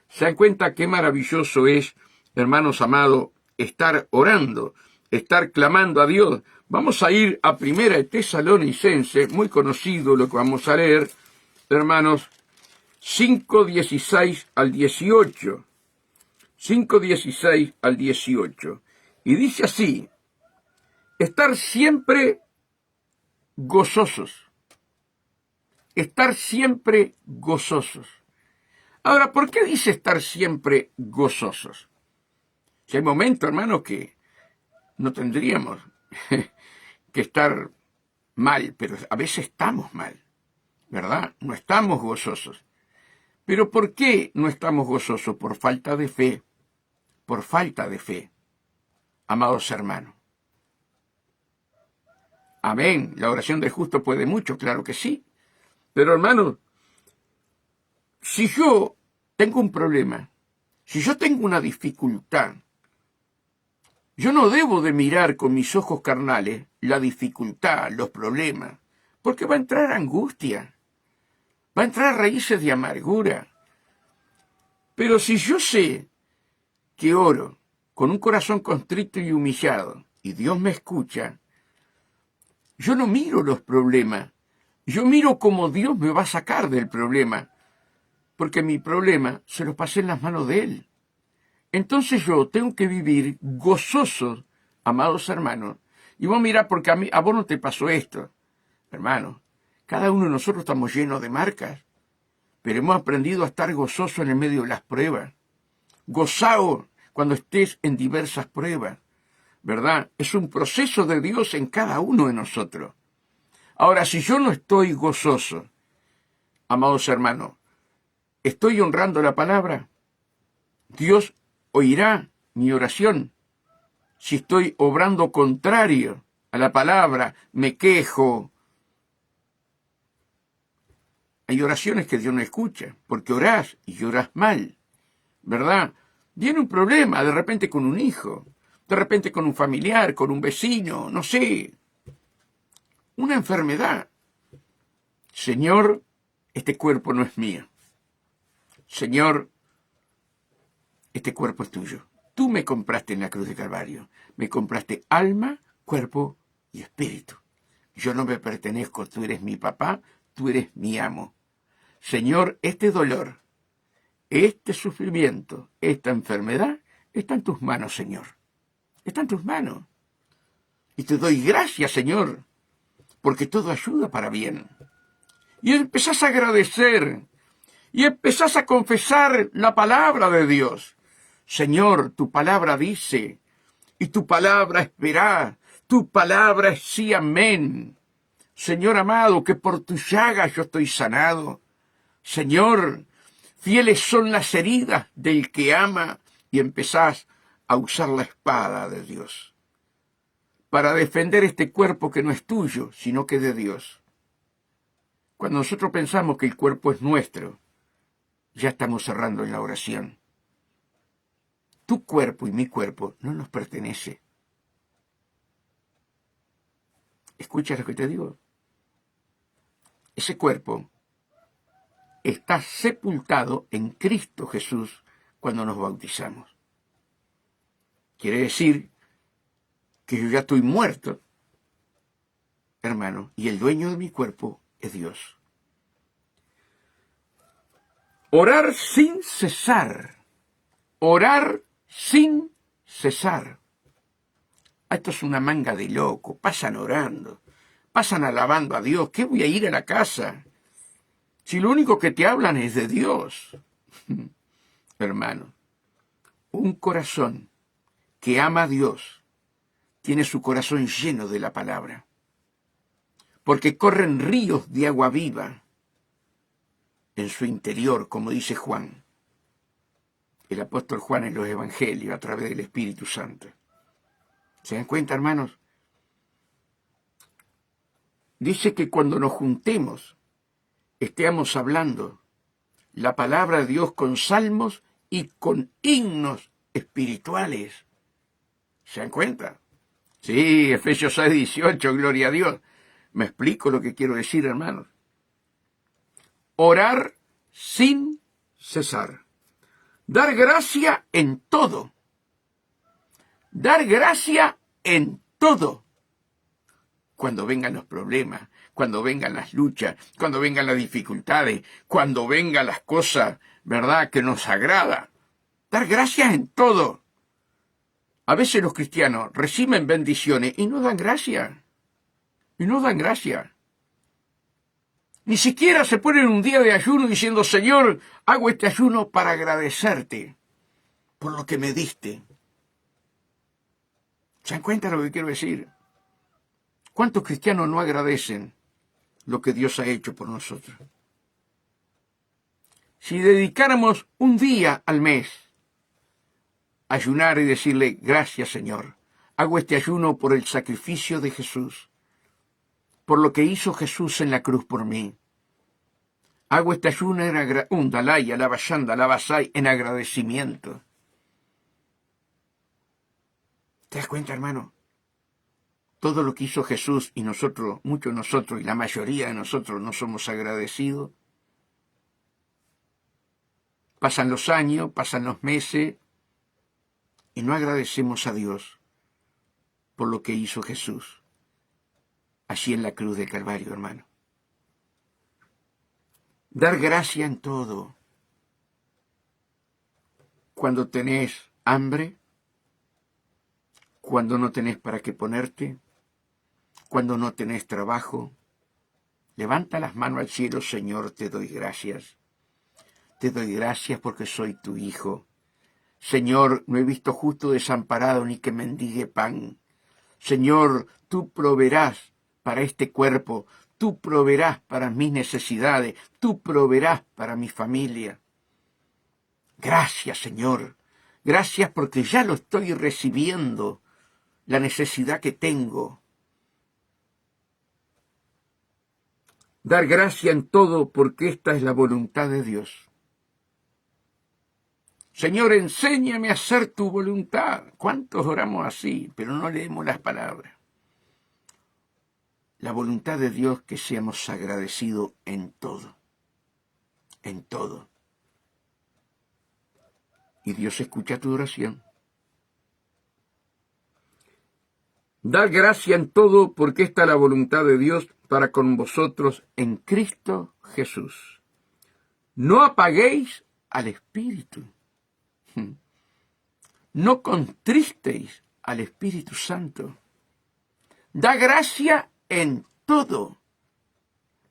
¿Se dan cuenta qué maravilloso es, hermanos amados, estar orando, estar clamando a Dios? Vamos a ir a 1 Tesalonicenses, muy conocido lo que vamos a leer, hermanos, 5:16 al 18. 5:16 al 18. Y dice así: estar siempre gozosos. Estar siempre gozosos. Ahora, ¿por qué dice estar siempre gozosos? Si hay momentos, hermanos, que no tendríamos que estar mal, pero a veces estamos mal, ¿verdad? No estamos gozosos. ¿Pero por qué no estamos gozosos? Por falta de fe. Por falta de fe, amados hermanos. Amén. La oración del justo puede mucho, claro que sí. Pero hermanos, si yo tengo un problema, si yo tengo una dificultad, yo no debo de mirar con mis ojos carnales la dificultad, los problemas, porque va a entrar angustia, va a entrar raíces de amargura. Pero si yo sé que oro con un corazón contrito y humillado, y Dios me escucha, yo no miro los problemas, yo miro cómo Dios me va a sacar del problema, porque mi problema se lo pasé en las manos de Él. Entonces yo tengo que vivir gozoso, amados hermanos. Y vos mirá, porque a vos no te pasó esto, hermano. Cada uno de nosotros estamos llenos de marcas, pero hemos aprendido a estar gozosos en el medio de las pruebas. Gozao cuando estés en diversas pruebas, ¿verdad? Es un proceso de Dios en cada uno de nosotros. Ahora, si yo no estoy gozoso, amados hermanos, ¿estoy honrando la palabra? Dios oirá mi oración. Si estoy obrando contrario a la palabra, me quejo. Hay oraciones que Dios no escucha, porque orás y llorás mal, ¿verdad? Viene un problema, de repente con un hijo, de repente con un familiar, con un vecino, no sé, una enfermedad. Señor, este cuerpo no es mío. Señor, este cuerpo es tuyo. Tú me compraste en la cruz de Calvario. Me compraste alma, cuerpo y espíritu. Yo no me pertenezco, tú eres mi papá, tú eres mi amo. Señor, este dolor, este sufrimiento, esta enfermedad, está en tus manos, Señor. Está en tus manos. Y te doy gracias, Señor, porque todo ayuda para bien. Y empezás a agradecer, y empezás a confesar la palabra de Dios. Señor, tu palabra dice, y tu palabra es veraz, tu palabra es sí, amén. Señor amado, que por tus llagas yo estoy sanado. Señor, fieles son las heridas del que ama, y empezás a usar la espada de Dios para defender este cuerpo que no es tuyo, sino que es de Dios. Cuando nosotros pensamos que el cuerpo es nuestro, ya estamos cerrando en la oración. Tu cuerpo y mi cuerpo no nos pertenece. ¿Escuchas lo que te digo? Ese cuerpo está sepultado en Cristo Jesús cuando nos bautizamos. Quiere decir que yo ya estoy muerto, hermano, y el dueño de mi cuerpo es Dios. Orar sin cesar. Orar sin cesar. Esto es una manga de loco. Pasan orando, pasan alabando a Dios. ¿Qué voy a ir a la casa si lo único que te hablan es de Dios? Hermano, un corazón que ama a Dios tiene su corazón lleno de la palabra, porque corren ríos de agua viva en su interior, como dice Juan, el apóstol Juan en los evangelios, a través del Espíritu Santo. ¿Se dan cuenta, hermanos? Dice que cuando nos juntemos, estemos hablando la palabra de Dios con salmos y con himnos espirituales. ¿Se dan cuenta? Sí, Efesios 6:18, gloria a Dios. Me explico lo que quiero decir, hermanos. Orar sin cesar. Dar gracia en todo. Dar gracia en todo. Cuando vengan los problemas, cuando vengan las luchas, cuando vengan las dificultades, cuando vengan las cosas, ¿verdad?, que nos agrada. Dar gracias en todo. A veces los cristianos reciben bendiciones y no dan gracia. Y no dan gracia. Ni siquiera se ponen un día de ayuno diciendo, Señor, hago este ayuno para agradecerte por lo que me diste. ¿Se dan cuenta de lo que quiero decir? ¿Cuántos cristianos no agradecen lo que Dios ha hecho por nosotros? Si dedicáramos un día al mes a ayunar y decirle, gracias Señor, hago este ayuno por el sacrificio de Jesús, por lo que hizo Jesús en la cruz por mí. Hago este ayuno en agradecimiento. ¿Te das cuenta, hermano? Todo lo que hizo Jesús y nosotros, muchos de nosotros y la mayoría de nosotros no somos agradecidos. Pasan los años, pasan los meses y no agradecemos a Dios por lo que hizo Jesús allí en la cruz del Calvario, hermano. Dar gracia en todo. Cuando tenés hambre, cuando no tenés para qué ponerte, cuando no tenés trabajo, levanta las manos al cielo, Señor, te doy gracias. Te doy gracias porque soy tu hijo. Señor, no he visto justo desamparado ni que mendigue pan. Señor, tú proveerás para este cuerpo, tú proveerás para mis necesidades, tú proveerás para mi familia. Gracias, Señor. Gracias porque ya lo estoy recibiendo, la necesidad que tengo. Dar gracia en todo porque esta es la voluntad de Dios. Señor, enséñame a hacer tu voluntad. ¿Cuántos oramos así, pero no leemos las palabras? La voluntad de Dios, que seamos agradecidos en todo. En todo. Y Dios escucha tu oración. Dar gracia en todo porque esta es la voluntad de Dios para con vosotros en Cristo Jesús. No apaguéis al Espíritu. No contristéis al Espíritu Santo. Da gracia en todo.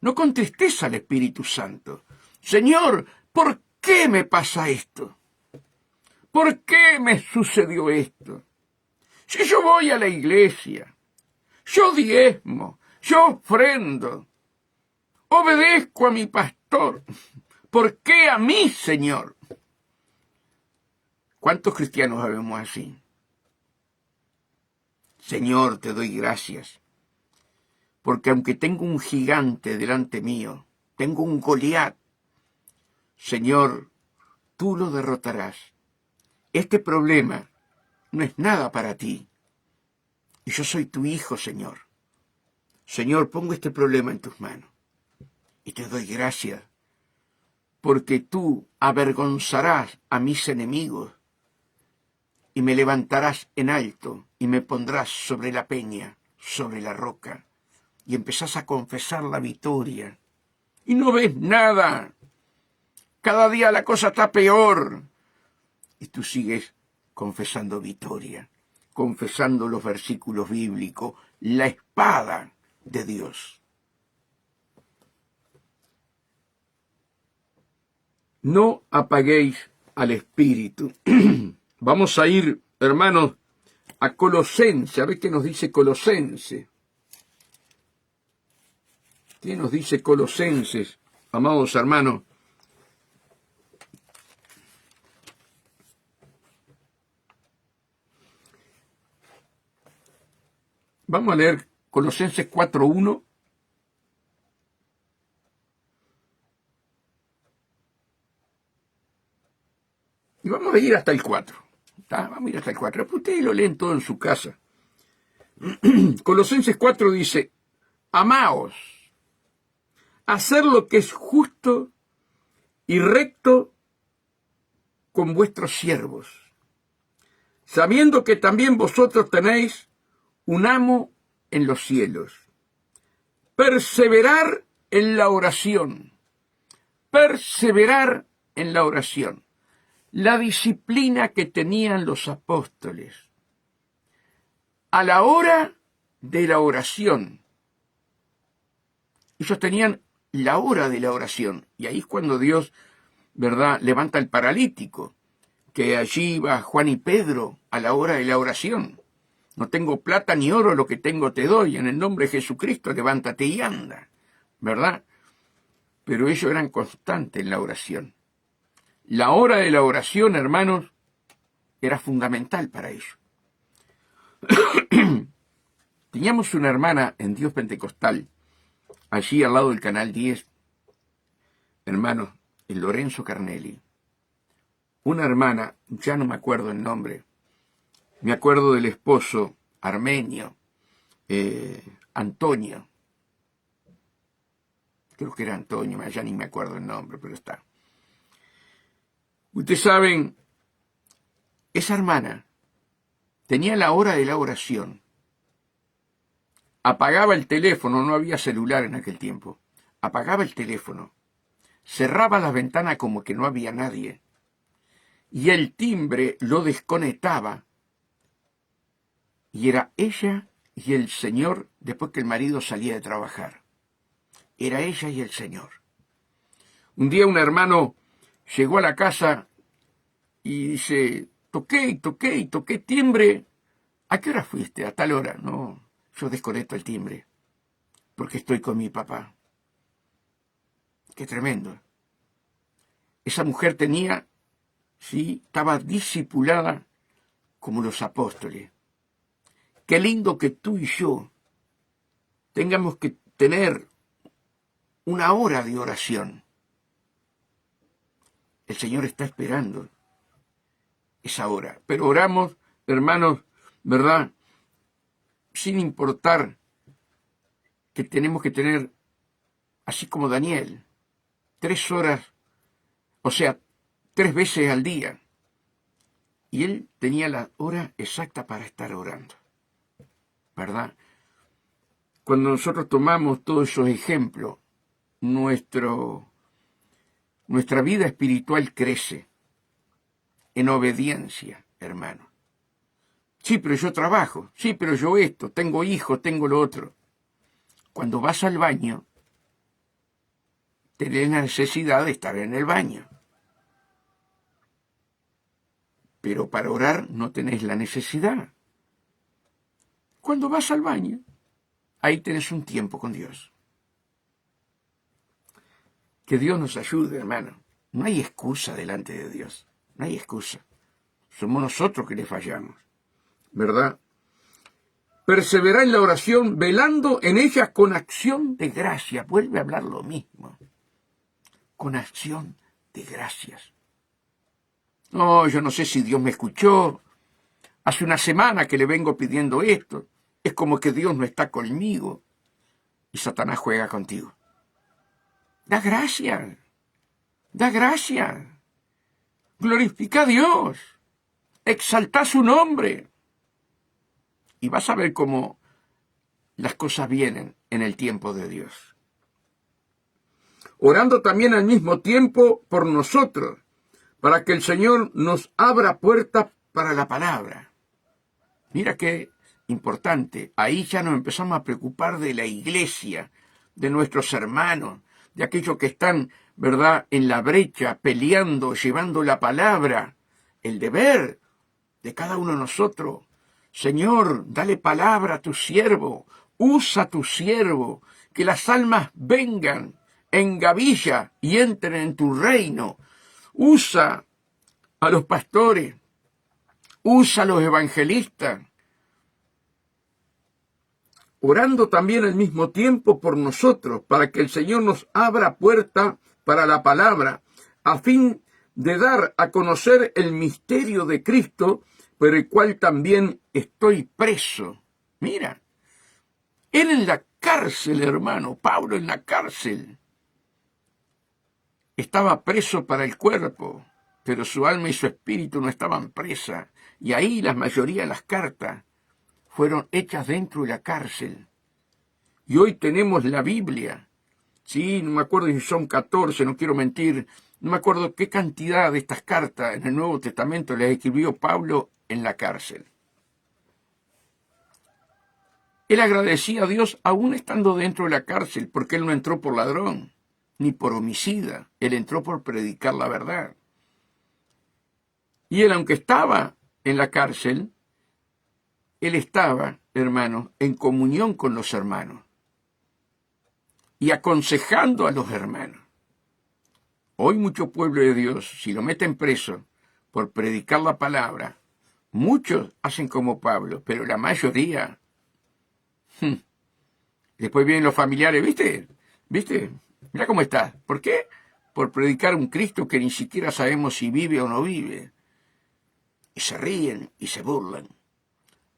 No contristéis al Espíritu Santo. Señor, ¿por qué me pasa esto? ¿Por qué me sucedió esto? Si yo voy a la iglesia, yo diezmo, yo ofrendo, obedezco a mi pastor, ¿por qué a mí, Señor? ¿Cuántos cristianos sabemos así? Señor, te doy gracias, porque aunque tengo un gigante delante mío, tengo un Goliat, Señor, tú lo derrotarás. Este problema no es nada para ti. Y yo soy tu hijo, Señor. Señor, pongo este problema en tus manos. Y te doy gracias, porque tú avergonzarás a mis enemigos y me levantarás en alto y me pondrás sobre la peña, sobre la roca. Y empezás a confesar la victoria. Y no ves nada. Cada día la cosa está peor. Y tú sigues confesando victoria, confesando los versículos bíblicos, la espada de Dios. No apaguéis al Espíritu. Vamos a ir, hermanos, a Colosense, a ver qué nos dice Colosense. ¿Qué nos dice Colosenses, amados hermanos? Vamos a leer Colosenses 4:1. Y vamos a ir hasta el 4. Vamos a ir hasta el 4. Ustedes lo leen todo en su casa. Colosenses 4 dice, amaos, hacer lo que es justo y recto con vuestros siervos, sabiendo que también vosotros tenéis un amo en los cielos. Perseverar en la oración. Perseverar en la oración. la disciplina que tenían los apóstoles a la hora de la oración. Ellos tenían la hora de la oración, y ahí es cuando Dios, ¿verdad?, levanta al paralítico, que allí va Juan y Pedro a la hora de la oración. No tengo plata ni oro, lo que tengo te doy, en el nombre de Jesucristo, levántate y anda, ¿verdad? Pero ellos eran constantes en la oración. La hora de la oración, hermanos, era fundamental para ellos. Teníamos una hermana en Dios Pentecostal, allí al lado del Canal 10, hermanos, el Lorenzo Carnelli. Una hermana, ya no me acuerdo el nombre, me acuerdo del esposo armenio, Antonio. Creo que era Antonio, ya ni me acuerdo el nombre, pero está. Ustedes saben, esa hermana tenía la hora de la oración. Apagaba el teléfono, no había celular en aquel tiempo. Apagaba el teléfono, cerraba las ventanas como que no había nadie, y el timbre lo desconectaba, y era ella y el Señor después que el marido salía de trabajar. Era ella y el Señor. Un día un hermano llegó a la casa y dice, toqué timbre. ¿A qué hora fuiste? A tal hora. No, yo desconecto el timbre, porque estoy con mi papá. Qué tremendo. Esa mujer tenía, sí, estaba discipulada como los apóstoles. Qué lindo que tú y yo tengamos que tener una hora de oración. El Señor está esperando esa hora. Pero oramos, hermanos, ¿verdad? Sin importar que tenemos que tener, así como Daniel, 3 horas, o sea, 3 veces al día. Y él tenía la hora exacta para estar orando, ¿verdad? Cuando nosotros tomamos todos esos ejemplos, nuestra vida espiritual crece en obediencia, hermano. Sí, pero yo trabajo. Sí, pero yo esto. Tengo hijos, tengo lo otro. Cuando vas al baño, tenés la necesidad de estar en el baño. Pero para orar no tenés la necesidad. Cuando vas al baño, ahí tenés un tiempo con Dios. Que Dios nos ayude, hermano. No hay excusa delante de Dios. No hay excusa. Somos nosotros que le fallamos, ¿verdad? Persevera en la oración, velando en ella con acción de gracia. Vuelve a hablar lo mismo. Con acción de gracias. No, yo no sé si Dios me escuchó. Hace una semana que le vengo pidiendo esto. Es como que Dios no está conmigo. Y Satanás juega contigo. Da gracias. Da gracias. Glorifica a Dios. Exalta su nombre. Y vas a ver cómo las cosas vienen en el tiempo de Dios. Orando también al mismo tiempo por nosotros, para que el Señor nos abra puertas para la palabra. Mira qué importante. Ahí ya nos empezamos a preocupar de la iglesia, de nuestros hermanos, de aquellos que están, ¿verdad?, en la brecha, peleando, llevando la palabra. El deber de cada uno de nosotros. Señor, dale palabra a tu siervo, usa a tu siervo, que las almas vengan en gavilla y entren en tu reino. Usa a los pastores, usa a los evangelistas, orando también al mismo tiempo por nosotros, para que el Señor nos abra puerta para la palabra, a fin de dar a conocer el misterio de Cristo, por el cual también estoy preso. Mira, él en la cárcel, hermano, Pablo en la cárcel. Estaba preso para el cuerpo, pero su alma y su espíritu no estaban presas. Y ahí la mayoría de las cartas fueron hechas dentro de la cárcel. Y hoy tenemos la Biblia. Sí, no me acuerdo si son 14, no quiero mentir, no me acuerdo qué cantidad de estas cartas en el Nuevo Testamento les escribió Pablo en la cárcel. Él agradecía a Dios aún estando dentro de la cárcel, porque él no entró por ladrón, ni por homicida, él entró por predicar la verdad. Y él, aunque estaba en la cárcel, él estaba, hermanos, en comunión con los hermanos y aconsejando a los hermanos. Hoy mucho pueblo de Dios, si lo meten preso por predicar la palabra, muchos hacen como Pablo, pero la mayoría... Después vienen los familiares, ¿viste? Mira cómo está. ¿Por qué? Por predicar un Cristo que ni siquiera sabemos si vive o no vive. Y se ríen y se burlan.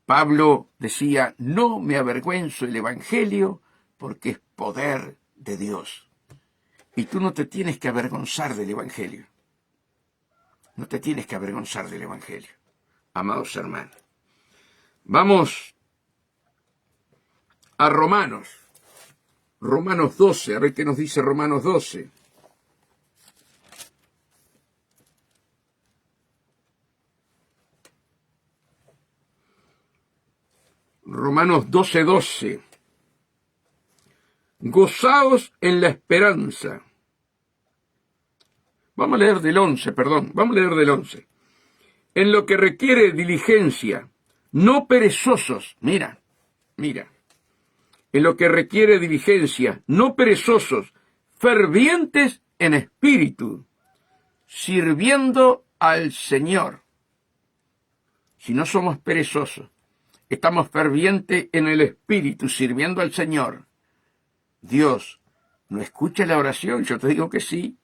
Pablo decía, no me avergüenzo del Evangelio porque es poder de Dios. Y tú no te tienes que avergonzar del Evangelio. No te tienes que avergonzar del Evangelio, amados hermanos. Vamos a Romanos 12, a ver qué nos dice Romanos 12. Romanos 12:12. Gozaos en la esperanza. Vamos a leer del 11. En lo que requiere diligencia, no perezosos. Mira. En lo que requiere diligencia, no perezosos, fervientes en espíritu, sirviendo al Señor. Si no somos perezosos, estamos fervientes en el espíritu, sirviendo al Señor, Dios no escucha la oración. Yo te digo que sí,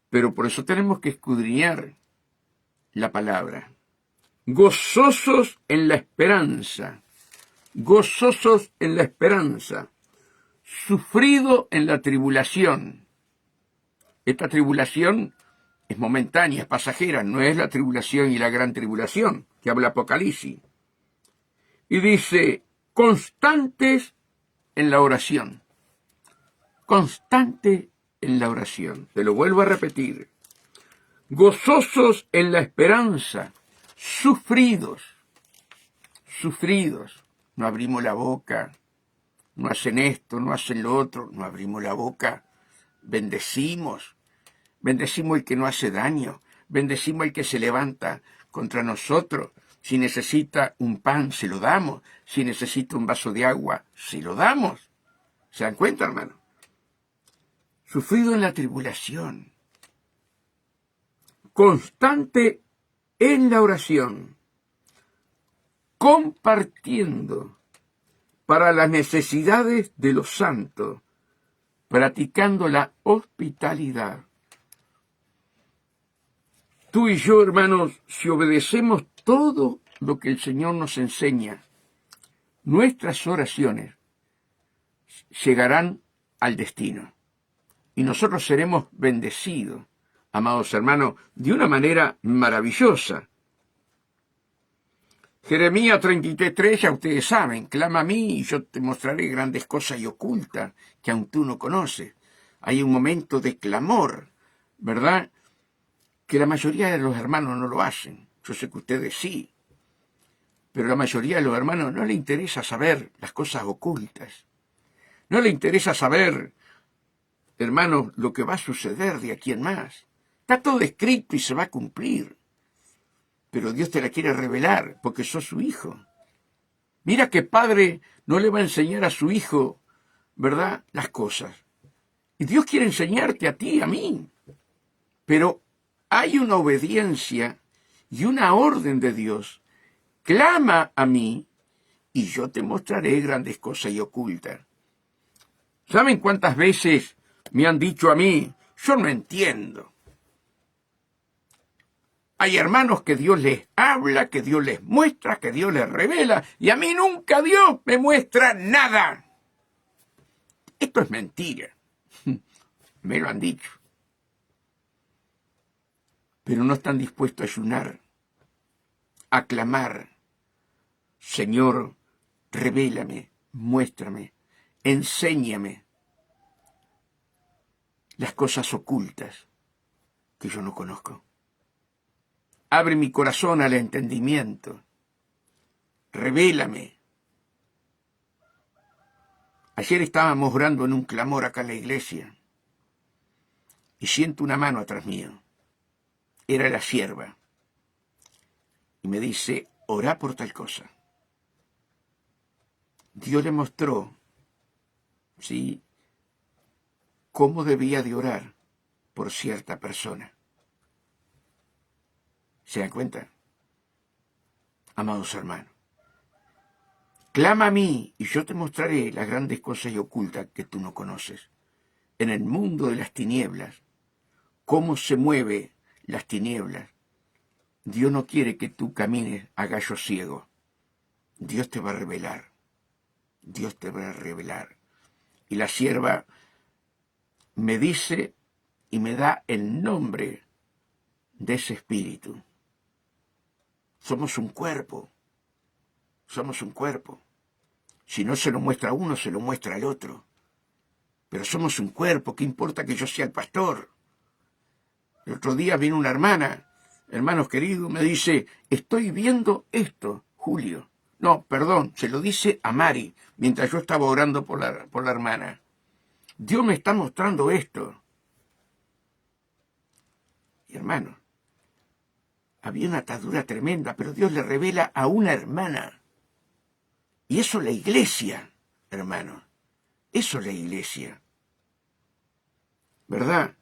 pero por eso tenemos que escudriñar la palabra. Gozosos en la esperanza. Gozosos en la esperanza, sufrido en la tribulación. Esta tribulación es momentánea, es pasajera, no es la tribulación y la gran tribulación que habla Apocalipsis. Y dice, constantes en la oración. Constante en la oración. Te lo vuelvo a repetir. Gozosos en la esperanza, sufridos. No abrimos la boca, no hacen esto, no hacen lo otro, no abrimos la boca. Bendecimos el que no hace daño, bendecimos el que se levanta contra nosotros. Si necesita un pan, se lo damos. Si necesita un vaso de agua, se lo damos. ¿Se dan cuenta, hermano? Sufrido en la tribulación, constante en la oración, compartiendo para las necesidades de los santos, practicando la hospitalidad. Tú y yo, hermanos, si obedecemos todo lo que el Señor nos enseña, nuestras oraciones llegarán al destino. Y nosotros seremos bendecidos, amados hermanos, de una manera maravillosa. Jeremías 33:3, ya ustedes saben, clama a mí y yo te mostraré grandes cosas y ocultas que aún tú no conoces. Hay un momento de clamor, ¿verdad? Que la mayoría de los hermanos no lo hacen. Yo sé que ustedes sí. Pero la mayoría de los hermanos no le interesa saber las cosas ocultas. No le interesa saber, hermanos, lo que va a suceder de aquí en más. Está todo escrito y se va a cumplir. Pero Dios te la quiere revelar porque sos su hijo. Mira que padre no le va a enseñar a su hijo, ¿verdad?, las cosas. Y Dios quiere enseñarte a ti, a mí. Pero hay una obediencia y una orden de Dios. Clama a mí y yo te mostraré grandes cosas y ocultas. ¿Saben cuántas veces me han dicho a mí, yo no entiendo? Hay hermanos que Dios les habla, que Dios les muestra, que Dios les revela, y a mí nunca Dios me muestra nada. Esto es mentira. Me lo han dicho. Pero no están dispuestos a ayunar, a clamar. Señor, revélame, muéstrame, enséñame las cosas ocultas. que yo no conozco. Abre mi corazón al entendimiento. Revélame. Ayer estábamos orando en un clamor acá en la iglesia y siento una mano atrás mío. Era la sierva. Y me dice, orá por tal cosa. Dios le mostró, ¿sí?, cómo debía de orar por cierta persona. ¿Se dan cuenta? Amados hermanos, clama a mí y yo te mostraré las grandes cosas y ocultas que tú no conoces. En el mundo de las tinieblas, cómo se mueve las tinieblas. Dios no quiere que tú camines a gallo ciego. Dios te va a revelar. Dios te va a revelar. Y la sierva me dice y me da el nombre de ese espíritu. Somos un cuerpo. Somos un cuerpo. Si no se lo muestra a uno, se lo muestra al otro. Pero somos un cuerpo. ¿Qué importa que yo sea el pastor? El otro día vino una hermana, hermanos queridos, me dice, estoy viendo esto, Julio. No, perdón, se lo dice a Mari, mientras yo estaba orando por la hermana. Dios me está mostrando esto. Y hermano, había una atadura tremenda, pero Dios le revela a una hermana. Y eso es la iglesia, hermano. Eso es la iglesia. ¿Verdad?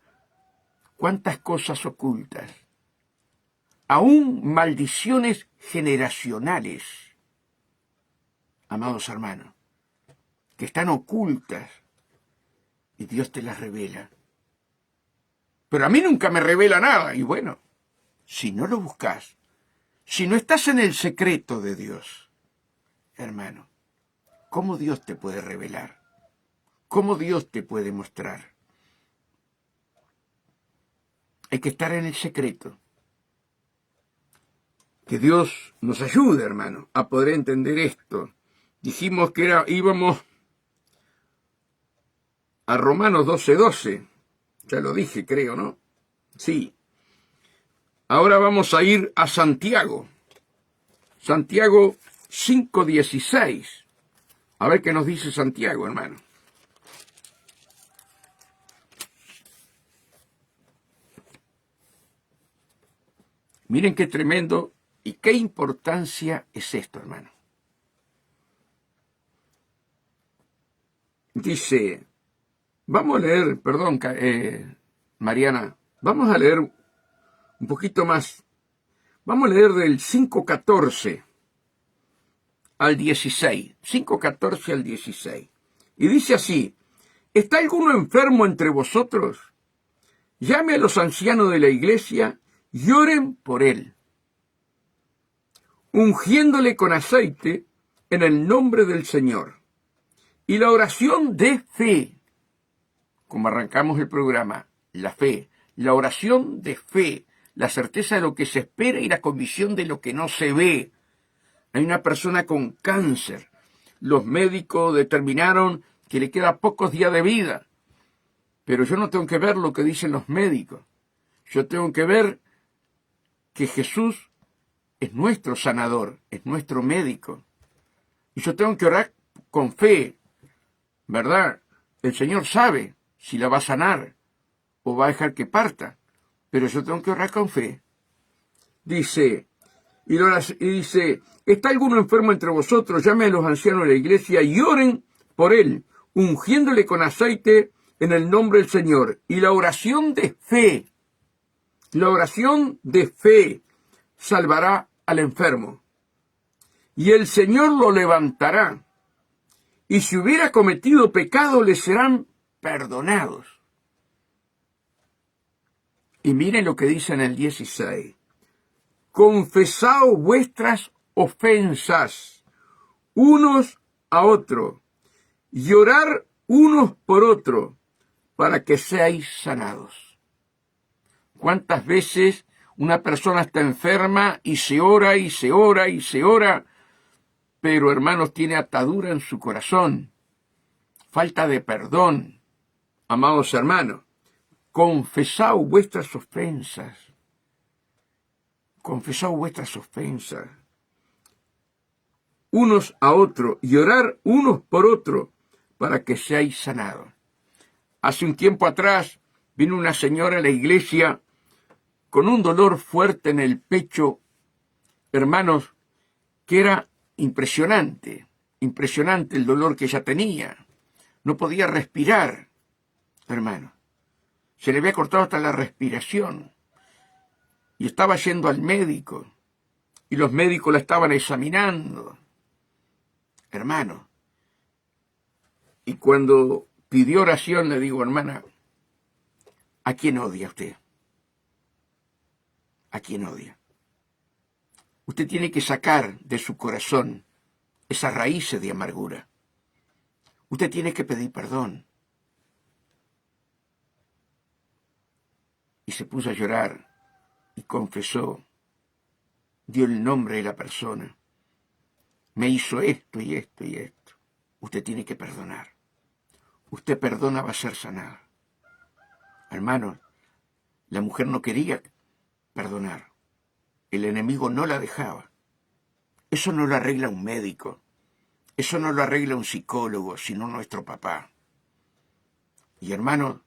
Cuántas cosas ocultas. Aún maldiciones generacionales, amados hermanos, que están ocultas y Dios te las revela. Pero a mí nunca me revela nada. Y bueno, si no lo buscas, si no estás en el secreto de Dios, hermano, ¿cómo Dios te puede revelar? ¿Cómo Dios te puede mostrar? Hay que estar en el secreto. Que Dios nos ayude, hermano, a poder entender esto. Dijimos que íbamos a Romanos 12:12. Ya lo dije, creo, ¿no? Sí. Ahora vamos a ir a Santiago. Santiago 5:16. A ver qué nos dice Santiago, hermano. Miren qué tremendo y qué importancia es esto, hermano. Dice, vamos a leer, perdón, Mariana, vamos a leer un poquito más. Vamos a leer del 5:14 al 16. 5:14 al 16. Y dice así, ¿está alguno enfermo entre vosotros? Llame a los ancianos de la iglesia y oren por él, ungiéndole con aceite en el nombre del Señor. Y la oración de fe, como arrancamos el programa, la fe, la oración de fe, la certeza de lo que se espera y la convicción de lo que no se ve. Hay una persona con cáncer. Los médicos determinaron que le queda pocos días de vida. Pero yo no tengo que ver lo que dicen los médicos. Yo tengo que ver que Jesús es nuestro sanador, es nuestro médico. Y yo tengo que orar con fe, ¿verdad? El Señor sabe si la va a sanar o va a dejar que parta, pero yo tengo que orar con fe. Dice, ¿está alguno enfermo entre vosotros? Llame a los ancianos de la iglesia y oren por él, ungiéndole con aceite en el nombre del Señor. Y la oración de fe salvará al enfermo. Y el Señor lo levantará. Y si hubiera cometido pecado, le serán perdonados. Y miren lo que dice en el 16. Confesaos vuestras ofensas unos a otros y orar unos por otros para que seáis sanados. ¿Cuántas veces una persona está enferma y se ora y se ora y se ora, pero hermanos tiene atadura en su corazón, falta de perdón? Amados hermanos, confesad vuestras ofensas. Confesad vuestras ofensas unos a otros y orar unos por otros para que seáis sanados. Hace un tiempo atrás vino una señora a la iglesia con un dolor fuerte en el pecho, hermanos, que era impresionante el dolor que ella tenía. No podía respirar, hermanos. Se le había cortado hasta la respiración. Y estaba yendo al médico. Y los médicos la estaban examinando. Hermano. Y cuando pidió oración le digo, hermana, ¿a quién odia usted? ¿A quién odia? Usted tiene que sacar de su corazón esas raíces de amargura. Usted tiene que pedir perdón. Y se puso a llorar y confesó, dio el nombre de la persona. Me hizo esto y esto y esto. Usted tiene que perdonar. Usted perdona, va a ser sanada. Hermanos, la mujer no quería perdonar. El enemigo no la dejaba. Eso no lo arregla un médico. Eso no lo arregla un psicólogo, sino nuestro papá. Y hermanos,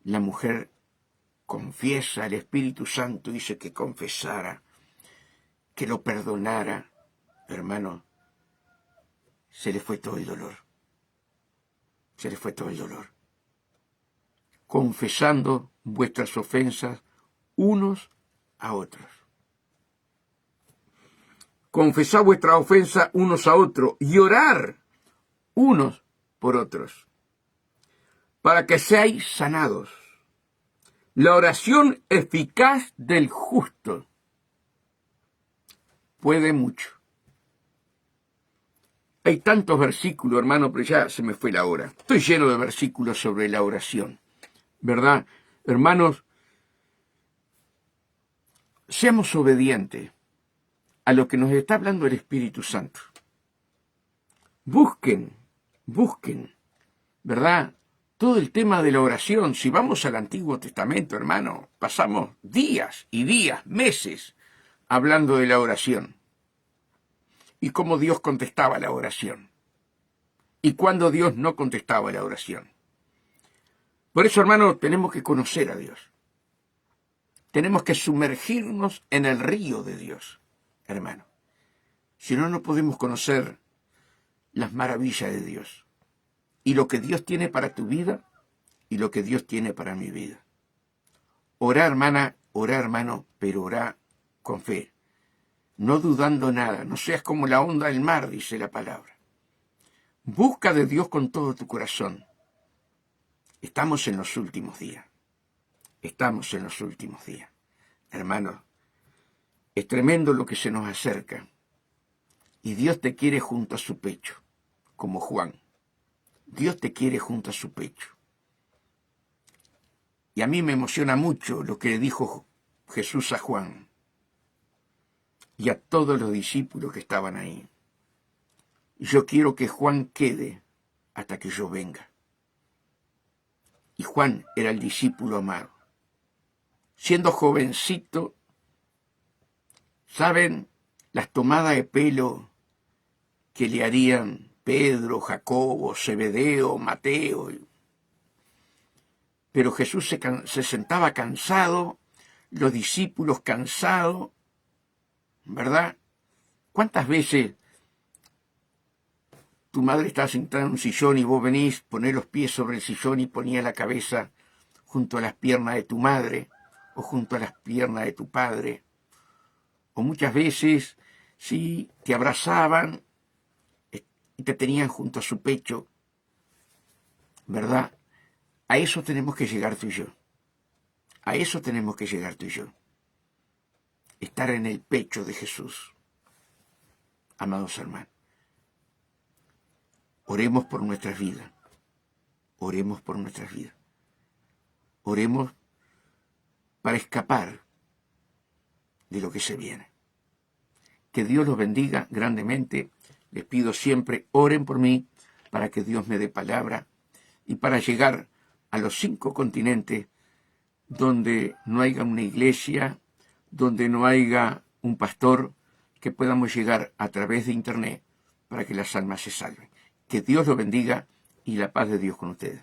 la mujer confiesa, el Espíritu Santo dice que confesara, que lo perdonara. Hermano, se le fue todo el dolor. Se le fue todo el dolor. Confesando vuestras ofensas unos a otros. Confesad vuestras ofensas unos a otros y orar unos por otros, para que seáis sanados. La oración eficaz del justo puede mucho. Hay tantos versículos, hermano, pero ya se me fue la hora. Estoy lleno de versículos sobre la oración, ¿verdad? Hermanos, seamos obedientes a lo que nos está hablando el Espíritu Santo. Busquen, ¿verdad? Todo el tema de la oración. Si vamos al Antiguo Testamento, hermano, pasamos días y días, meses, hablando de la oración. Y cómo Dios contestaba la oración. Y cuándo Dios no contestaba la oración. Por eso, hermano, tenemos que conocer a Dios. Tenemos que sumergirnos en el río de Dios, hermano. Si no, no podemos conocer las maravillas de Dios. Y lo que Dios tiene para tu vida y lo que Dios tiene para mi vida. Orá, hermana, orá, hermano, pero orá con fe. No dudando nada, no seas como la onda del mar, dice la palabra. Busca de Dios con todo tu corazón. Estamos en los últimos días. Estamos en los últimos días. Hermanos, es tremendo lo que se nos acerca. Y Dios te quiere junto a su pecho, como Juan. Dios te quiere junto a su pecho. Y a mí me emociona mucho lo que le dijo Jesús a Juan y a todos los discípulos que estaban ahí. Yo quiero que Juan quede hasta que yo venga. Y Juan era el discípulo amado. Siendo jovencito, ¿saben las tomadas de pelo que le harían Pedro, Jacobo, Zebedeo, Mateo? Pero Jesús se sentaba cansado, los discípulos cansados, ¿verdad? ¿Cuántas veces tu madre está sentada en un sillón y vos venís, ponés los pies sobre el sillón y ponía la cabeza junto a las piernas de tu madre o junto a las piernas de tu padre? O muchas veces, sí, te abrazaban y te tenían junto a su pecho, ¿verdad? A eso tenemos que llegar tú y yo. A eso tenemos que llegar tú y yo. Estar en el pecho de Jesús. Amados hermanos, oremos por nuestras vidas. Oremos por nuestras vidas. Oremos para escapar de lo que se viene. Que Dios los bendiga grandemente. Les pido siempre, oren por mí para que Dios me dé palabra y para llegar a los 5 continentes donde no haya una iglesia, donde no haya un pastor, que podamos llegar a través de internet para que las almas se salven. Que Dios lo bendiga y la paz de Dios con ustedes.